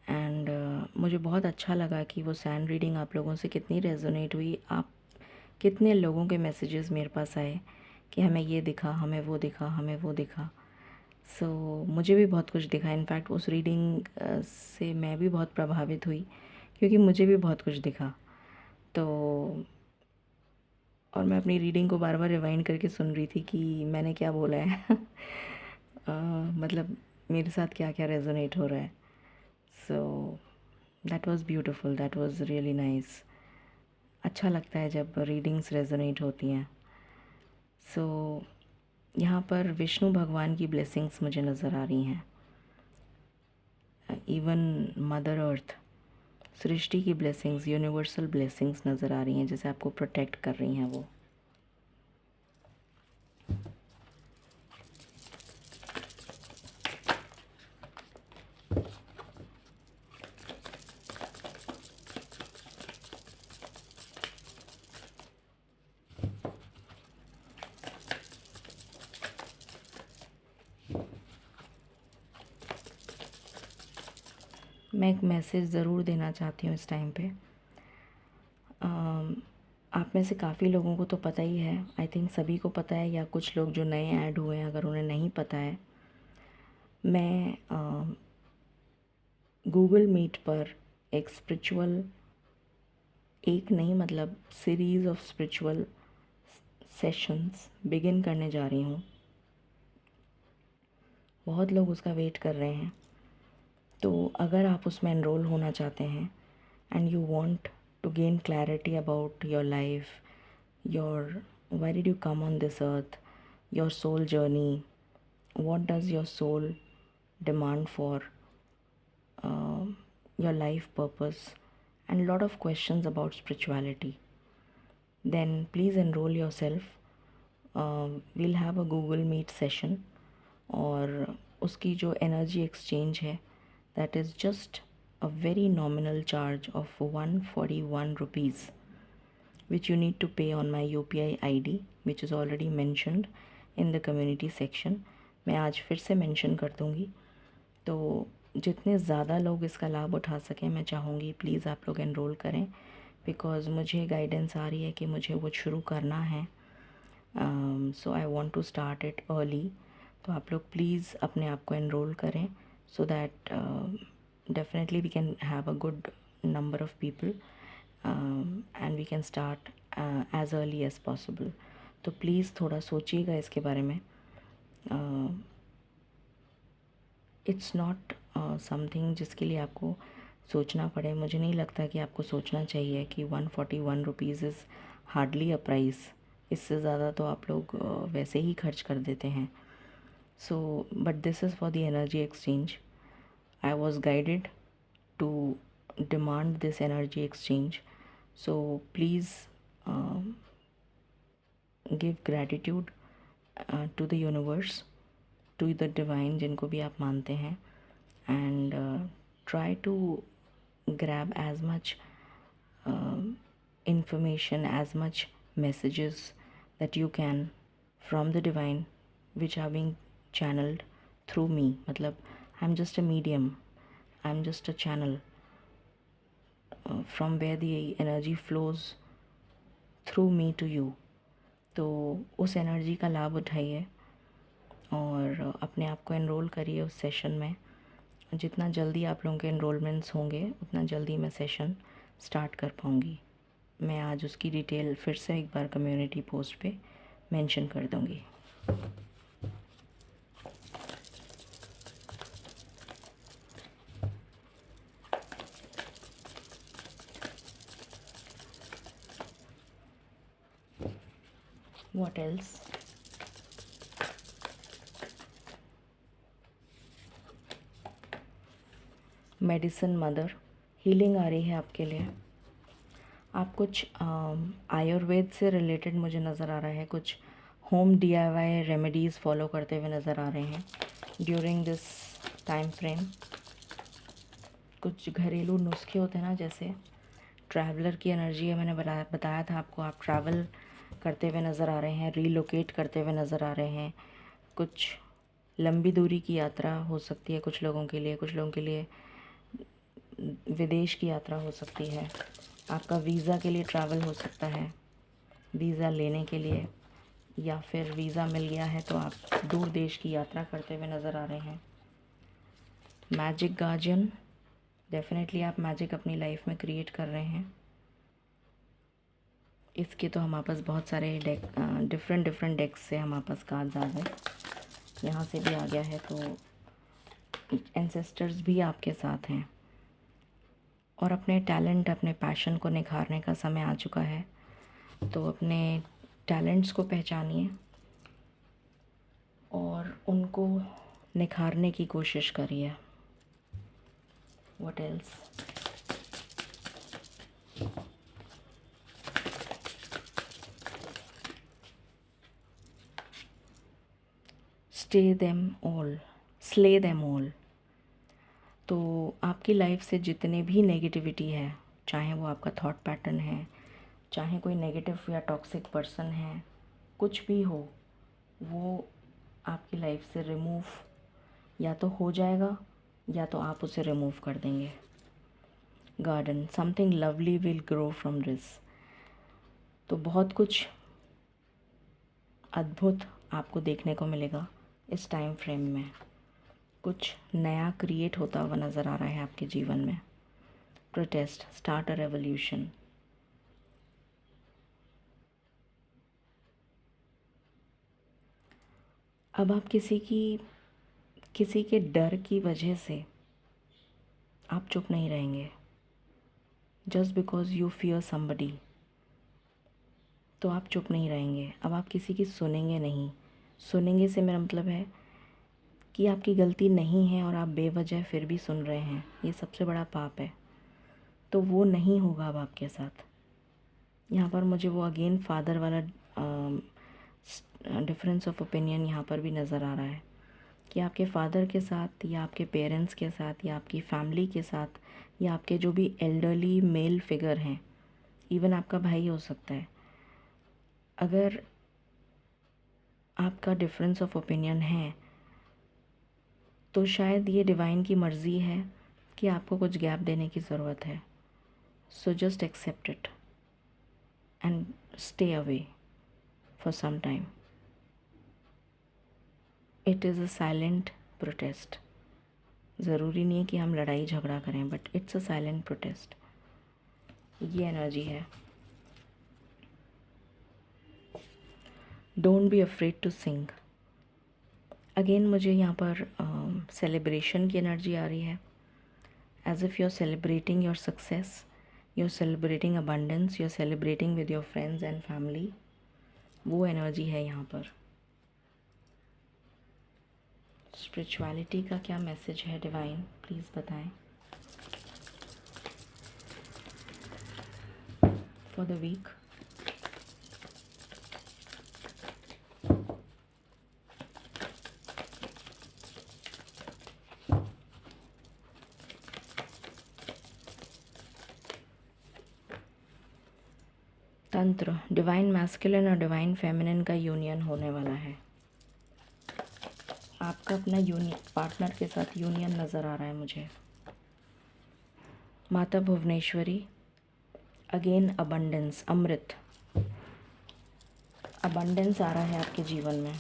A: एंड मुझे बहुत अच्छा लगा कि वो सैंड रीडिंग आप लोगों से कितनी रेजोनेट हुई। आप कितने लोगों के मैसेजेस मेरे पास आए कि हमें ये दिखा, हमें वो दिखा, हमें वो दिखा। सो मुझे भी बहुत कुछ दिखा। इनफैक्ट उस रीडिंग से मैं भी बहुत प्रभावित हुई क्योंकि मुझे भी बहुत कुछ दिखा। तो और मैं अपनी रीडिंग को बार बार रिवाइंड करके सुन रही थी कि मैंने क्या बोला है मतलब मेरे साथ क्या क्या रेजोनेट हो रहा है। So that was beautiful, that was really nice. अच्छा लगता है जब रीडिंग्स रेजोनेट होती हैं। सो यहाँ पर विष्णु भगवान की ब्लेसिंग्स मुझे नज़र आ रही हैं। इवन मदर अर्थ, सृष्टि की ब्लेसिंग्स, यूनिवर्सल ब्लेसिंग्स नज़र आ रही हैं, जैसे आपको प्रोटेक्ट कर रही हैं वो। मैं एक मैसेज ज़रूर देना चाहती हूँ इस टाइम पे। आप में से काफ़ी लोगों को तो पता ही है, आई थिंक सभी को पता है, या कुछ लोग जो नए ऐड हुए हैं अगर उन्हें नहीं पता है, मैं गूगल मीट पर एक स्पिरिचुअल, एक नहीं मतलब series of spiritual sessions begin करने जा रही हूँ। बहुत लोग उसका वेट कर रहे हैं, तो अगर आप उसमें एनरोल होना चाहते हैं and you want to gain clarity about your life, your why did you come on this earth, your soul journey, what does your soul demand for your life purpose, and a lot of questions about spirituality, then please enroll yourself. We'll have a Google Meet session और उसकी जो energy exchange है, that is just a very nominal charge of 141 rupees, which you need to pay on my UPI ID, which is already mentioned in the community section. मैं आज फिर से मेंशन कर दूँगी, तो जितने ज़्यादा लोग इसका लाभ उठा सकें मैं चाहूँगी प्लीज़ आप लोग एनरोल करें, बिकॉज़ मुझे गाइडेंस आ रही है कि मुझे वो शुरू करना है। So I want to start it early. तो आप लोग प्लीज़ अपने आप को एनरोल करें so that definitely we can have a good number of people and we can start as early as possible. तो प्लीज़ थोड़ा सोचिएगा इसके बारे में। इट्स नॉट समथिंग जिसके लिए आपको सोचना पड़े। मुझे नहीं लगता कि आपको सोचना चाहिए कि 141 इज़ हार्डली अ प्राइस। इससे ज़्यादा तो आप लोग वैसे ही खर्च कर देते हैं। So but this is for the energy exchange. I was guided to demand this energy exchange. So please give gratitude to the universe, to the divine, जिनको भी आप मानते हैं, and try to grab as much information, as much messages that you can from the divine, which are being channeled through me. मतलब I'm just a medium, I'm just a channel from where the energy flows through me to you. तो उस एनर्जी का लाभ उठाइए और अपने आप को एनरोल करिए उस सेशन में। जितना जल्दी आप लोगों के एनरोलमेंट्स होंगे उतना जल्दी मैं सेशन स्टार्ट कर पाऊँगी। मैं आज उसकी डिटेल फिर से एक बार कम्युनिटी पोस्ट पे मेंशन कर दूँगी। What else? Medicine mother, healing आ रही है आपके लिए। आप कुछ आयुर्वेद से रिलेटेड मुझे नज़र आ रहा है, कुछ होम DIY रेमेडीज़ फॉलो करते हुए नज़र आ रहे हैं ड्यूरिंग दिस टाइम फ्रेम। कुछ घरेलू नुस्खे होते हैं ना, जैसे ट्रैवलर की एनर्जी है, मैंने बताया था आपको। आप ट्रैवल करते हुए नज़र आ रहे हैं, रीलोकेट करते हुए नज़र आ रहे हैं। कुछ लंबी दूरी की यात्रा हो सकती है कुछ लोगों के लिए, कुछ लोगों के लिए विदेश की यात्रा हो सकती है। आपका वीज़ा के लिए ट्रैवल हो सकता है, वीज़ा लेने के लिए, या फिर वीज़ा मिल गया है तो आप दूर देश की यात्रा करते हुए नज़र आ रहे हैं। मैजिक गार्जियन, डेफिनेटली आप मैजिक अपनी लाइफ में क्रिएट कर रहे हैं। इसके तो हमारे पास बहुत सारे डेक, डिफरेंट डेक्स से हमारे पास कार्ड्स आ गए। यहाँ से भी आ गया है, तो एंसेस्टर्स भी आपके साथ हैं और अपने टैलेंट, अपने पैशन को निखारने का समय आ चुका है। तो अपने टैलेंट्स को पहचानिए और उनको निखारने की कोशिश करिए। What else? Stay them all, slay them all. तो आपकी लाइफ से जितने भी नेगेटिविटी है, चाहे वो आपका थॉट पैटर्न है, चाहे कोई नेगेटिव या टॉक्सिक पर्सन है, कुछ भी हो, वो आपकी लाइफ से रिमूव या तो हो जाएगा या तो आप उसे रिमूव कर देंगे। Garden, something lovely will grow from this. तो बहुत कुछ अद्भुत आपको देखने को मिलेगा इस टाइम फ्रेम में। कुछ नया क्रिएट होता हुआ नज़र आ रहा है आपके जीवन में। Protest, start a revolution. अब आप किसी के डर की वजह से आप चुप नहीं रहेंगे। Just because you fear somebody, तो आप चुप नहीं रहेंगे। अब आप किसी की सुनेंगे नहीं। सुनेंगे से मेरा मतलब है कि आपकी गलती नहीं है और आप बेवजह फिर भी सुन रहे हैं, ये सबसे बड़ा पाप है। तो वो नहीं होगा अब आपके साथ। यहाँ पर मुझे वो अगेन फादर वाला डिफरेंस ऑफ ओपिनियन यहाँ पर भी नज़र आ रहा है कि आपके फादर के साथ या आपके पेरेंट्स के साथ या आपकी फैमिली के साथ या आपके जो भी एल्डरली मेल फिगर हैं, इवन आपका भाई हो सकता है, अगर आपका डिफरेंस ऑफ ओपिनियन है तो शायद ये डिवाइन की मर्ज़ी है कि आपको कुछ गैप देने की ज़रूरत है। So just accept it and stay away for some time. It is a silent protest. ज़रूरी नहीं है कि हम लड़ाई झगड़ा करें, but it's a silent protest. ये एनर्जी है। Don't be afraid to sing. Again मुझे यहाँ पर सेलिब्रेशन की एनर्जी आ रही है, as if you are celebrating your success, you are celebrating abundance, you are celebrating with your friends and family. वो एनर्जी है यहाँ पर। स्पिरिचुअलिटी का क्या मैसेज है डिवाइन, प्लीज़ बताएं फॉर द वीक। तंत्र, डिवाइन मैस्कुलिन और डिवाइन फेमिनिन का यूनियन होने वाला है। आपका अपना पार्टनर के साथ यूनियन नज़र आ रहा है मुझे। माता भुवनेश्वरी, अगेन अबंडेंस, अमृत, अबंडेंस आ रहा है आपके जीवन में।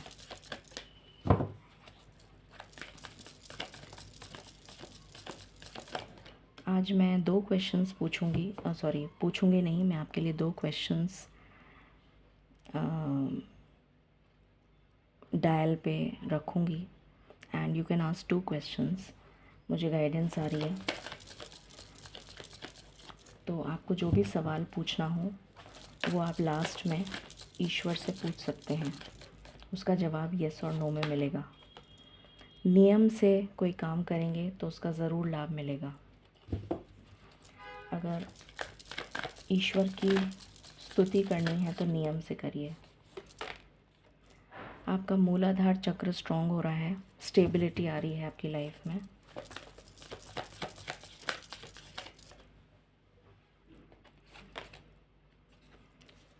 A: आज मैं 2 क्वेश्चंस पूछूंगी, पूछूंगी नहीं, मैं आपके लिए 2 क्वेश्चंस डायल पे रखूंगी and you can ask 2 questions. मुझे गाइडेंस आ रही है, तो आपको जो भी सवाल पूछना हो वो आप लास्ट में ईश्वर से पूछ सकते हैं, उसका जवाब येस और नो में मिलेगा। नियम से कोई काम करेंगे तो उसका ज़रूर लाभ मिलेगा। अगर ईश्वर की स्तुति करनी है तो नियम से करिए। आपका मूलाधार चक्र स्ट्रॉन्ग हो रहा है, स्टेबिलिटी आ रही है आपकी लाइफ में।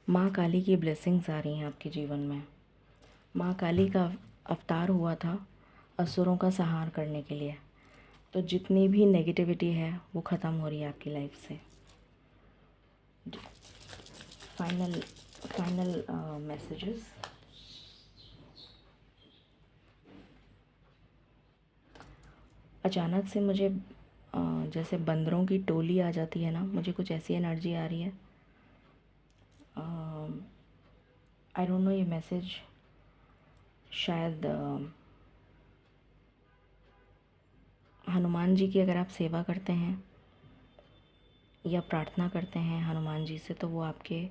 A: माँ काली की ब्लेसिंग्स आ रही हैं आपके जीवन में। माँ काली का अवतार हुआ था असुरों का संहार करने के लिए, तो जितनी भी नेगेटिविटी है वो ख़त्म हो रही है आपकी लाइफ से। Final messages. अचानक से मुझे जैसे बंदरों की टोली आ जाती है ना, मुझे कुछ ऐसी एनर्जी आ रही है। आई डोंट नो ये मैसेज शायद हनुमान जी की अगर आप सेवा करते हैं या प्रार्थना करते हैं हनुमान जी से, तो वो आपके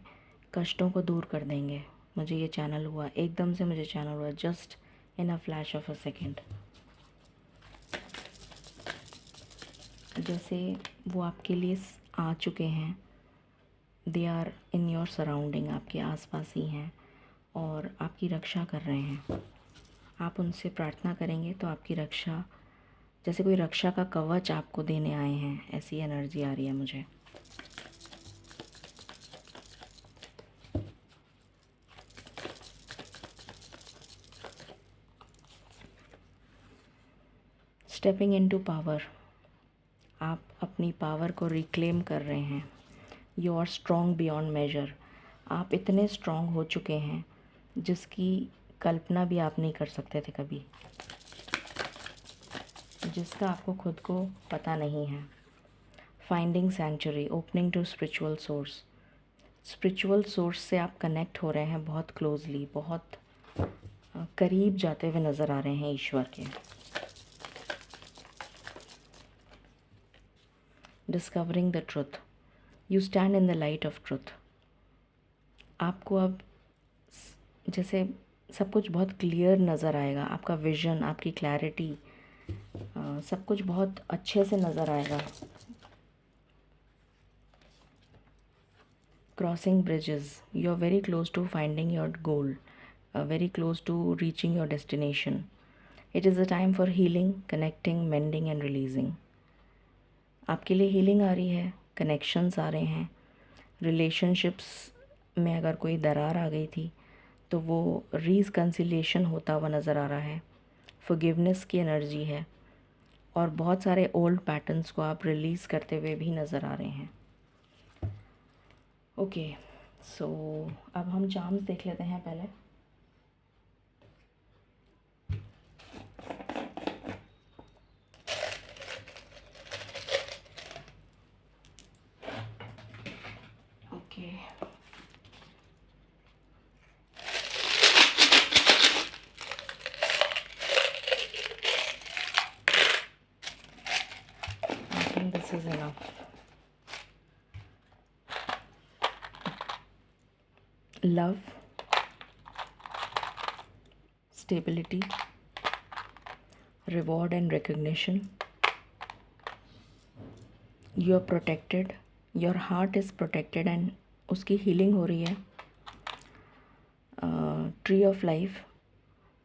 A: कष्टों को दूर कर देंगे। मुझे ये चैनल हुआ, एकदम से मुझे चैनल हुआ, just in a flash of a second. जैसे वो आपके लिए आ चुके हैं, they are in your surrounding, आपके आसपास ही हैं और आपकी रक्षा कर रहे हैं। आप उनसे प्रार्थना करेंगे तो आपकी रक्षा, जैसे कोई रक्षा का कवच आपको देने आए हैं, ऐसी एनर्जी आ रही है मुझे। स्टेपिंग इनटू पावर, आप अपनी पावर को रिक्लेम कर रहे हैं। You are strong beyond measure, आप इतने स्ट्रॉन्ग हो चुके हैं जिसकी कल्पना भी आप नहीं कर सकते थे कभी, जिसका आपको खुद को पता नहीं है। Finding century, opening to spiritual source, spiritual source से आप कनेक्ट हो रहे हैं बहुत क्लोजली, बहुत करीब जाते हुए नज़र आ रहे हैं ईश्वर के। Discovering the truth, you stand in the light of truth. आपको अब जैसे सब कुछ बहुत क्लियर नज़र आएगा, आपका विज़न, आपकी क्लैरिटी, सब कुछ बहुत अच्छे से नज़र आएगा। Crossing bridges, you are very close to finding your goal, very close to reaching your destination. It is a time for healing, connecting, mending and releasing. आपके लिए हीलिंग आ रही है, कनेक्शंस आ रहे हैं। रिलेशनशिप्स में अगर कोई दरार आ गई थी तो वो रिकन्सिलिएशन होता हुआ नज़र आ रहा है। फॉरगिवनेस की एनर्जी है और बहुत सारे ओल्ड पैटर्न्स को आप रिलीज़ करते हुए भी नज़र आ रहे हैं। ओके, सो अब हम चार्म्स देख लेते हैं पहले। Okay, love, stability, reward and recognition. You are protected, your heart is protected and उसकी healing हो रही है. ट्री ऑफ लाइफ,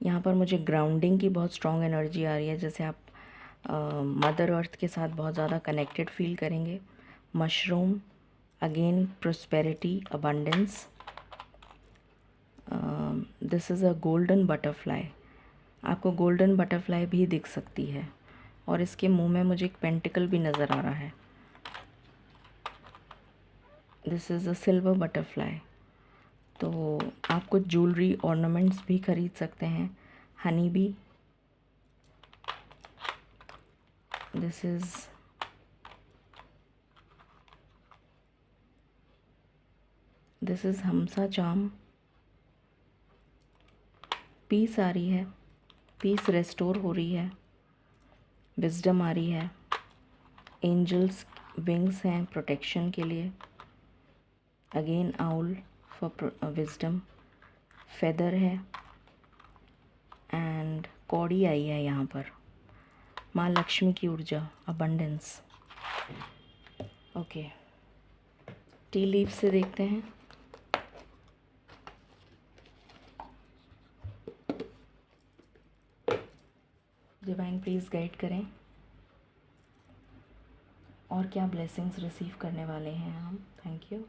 A: यहाँ पर मुझे ग्राउंडिंग की बहुत स्ट्रॉन्ग एनर्जी आ रही है, जैसे आप मदर अर्थ के साथ बहुत ज़्यादा कनेक्टेड फील करेंगे. Mushroom, again prosperity, abundance. This is a golden butterfly. आपको गोल्डन बटरफ्लाई भी दिख सकती है और इसके मुंह में मुझे एक पेंटिकल भी नज़र आ रहा है. This is a silver butterfly. तो आप कुछ ज्वेलरी ऑर्नामेंट्स भी ख़रीद सकते हैं. हनी बी, दिस इज़ हमसा चाम. पीस आ रही है, पीस रेस्टोर हो रही है. विजडम आ रही है. एंजल्स विंग्स हैं प्रोटेक्शन के लिए. Again owl for wisdom. Feather है एंड कौड़ी आई है यहाँ पर. माँ लक्ष्मी की ऊर्जा, अबंडेंस. ओके, टी लीफ से देखते हैं. डिवाइन प्लीज़ गाइड करें और क्या ब्लेसिंग्स रिसीव करने वाले हैं हम. Thank you.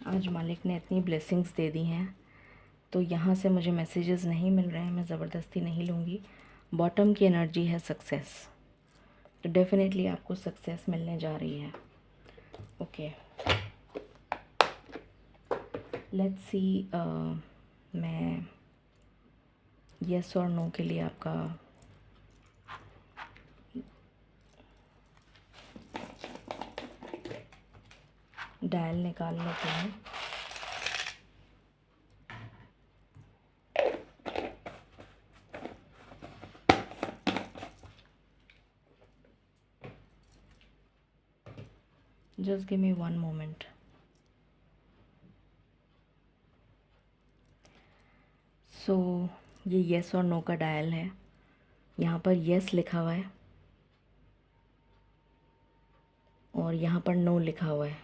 A: आज मालिक ने इतनी ब्लेसिंग्स दे दी हैं तो यहाँ से मुझे मैसेजेस नहीं मिल रहे हैं, मैं ज़बरदस्ती नहीं लूँगी. बॉटम की एनर्जी है सक्सेस, तो डेफिनेटली आपको सक्सेस मिलने जा रही है. ओके, लेट्स सी. मैं येस और नो के लिए आपका डायल निकाल लेते हैं. Just give me 1 moment. So ये येस और नो का डायल है. यहाँ पर येस लिखा हुआ है और यहाँ पर नो लिखा हुआ है.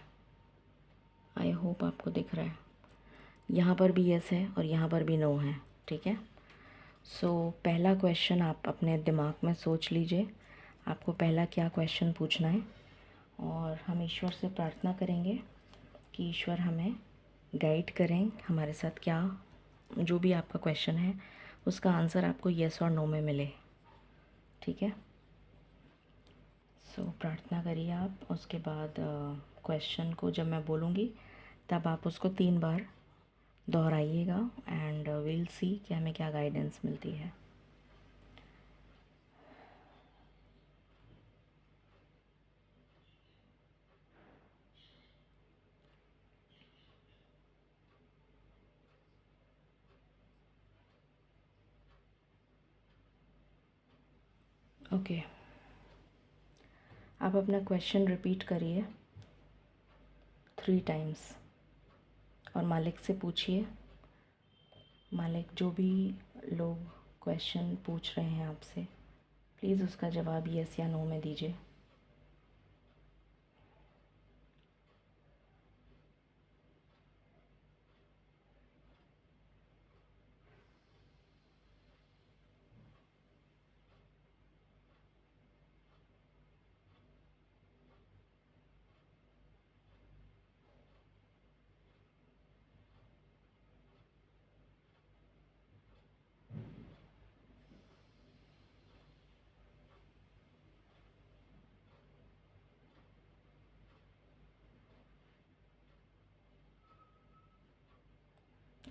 A: आई होप आपको दिख रहा है. यहाँ पर भी येस है और यहाँ पर भी नो है. ठीक है. सो पहला क्वेश्चन आप अपने दिमाग में सोच लीजिए, आपको पहला क्या क्वेश्चन पूछना है, और हम ईश्वर से प्रार्थना करेंगे कि ईश्वर हमें गाइड करें, हमारे साथ क्या जो भी आपका क्वेश्चन है उसका आंसर आपको येस और नो में मिले. ठीक है. सो प्रार्थना करिए आप. उसके बाद क्वेश्चन को जब मैं बोलूँगी तब आप उसको 3 बार दोहराइएगा एंड विल सी कि हमें क्या गाइडेंस मिलती है. ओके, आप अपना क्वेश्चन रिपीट करिए 3 टाइम्स और मालिक से पूछिए. मालिक, जो भी लोग क्वेश्चन पूछ रहे हैं आपसे, प्लीज़ उसका जवाब येस या नो में दीजिए.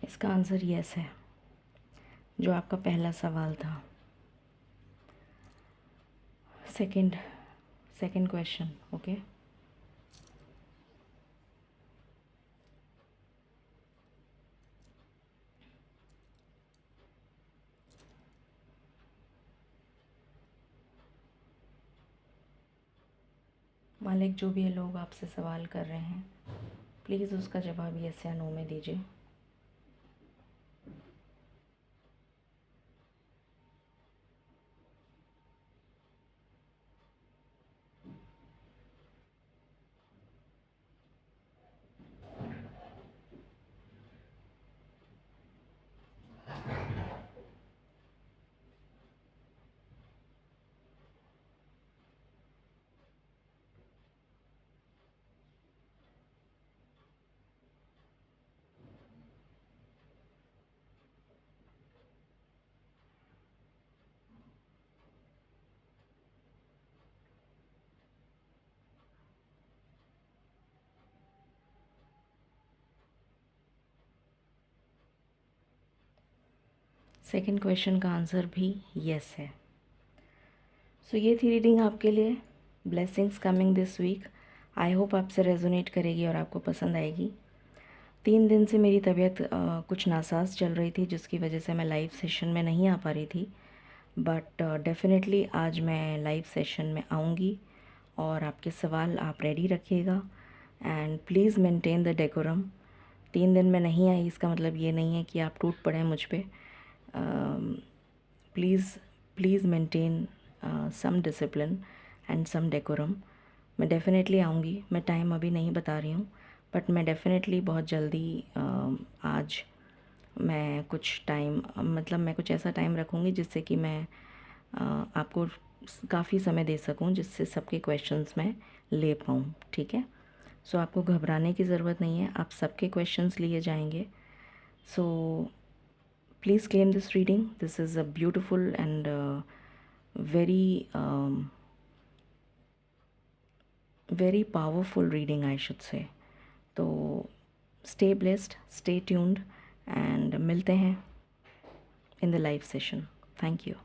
A: इसका आंसर येस है, जो आपका पहला सवाल था. Second question. ओके, मालिक, जो भी ये लोग आपसे सवाल कर रहे हैं, प्लीज़ उसका जवाब यस या नो में दीजिए। सेकंड क्वेश्चन का आंसर भी यस है। सो ये थी रीडिंग आपके लिए, blessings coming this week. I hope आपसे रेजोनेट करेगी और आपको पसंद आएगी। 3 दिन से मेरी तबीयत कुछ नासाज चल रही थी, जिसकी वजह से मैं लाइव सेशन में नहीं आ पा रही थी, बट डेफिनेटली आज मैं लाइव सेशन में आऊँगी और आपके सवाल आप रेडी रखिएगा and please maintain the decorum. 3 दिन में नहीं आई इसका मतलब ये नहीं है कि आप टूट पड़े मुझ पे। Please maintain some discipline and some decorum. मैं डेफ़िनेटली आऊँगी, मैं टाइम अभी नहीं बता रही हूँ, बट मैं डेफ़िनेटली बहुत जल्दी आज मैं कुछ टाइम मतलब मैं कुछ ऐसा टाइम रखूँगी जिससे कि मैं आपको काफ़ी समय दे सकूँ, जिससे सबके क्वेश्चंस मैं ले पाऊँ। ठीक है? सो आपको घबराने की ज़रूरत नहीं है, आप सबके क्वेश्चंस लिए जाएंगे। So please claim this reading. This is a beautiful and very very powerful reading, I should say. तो stay blessed, stay tuned, and मिलते हैं in the live session. Thank you.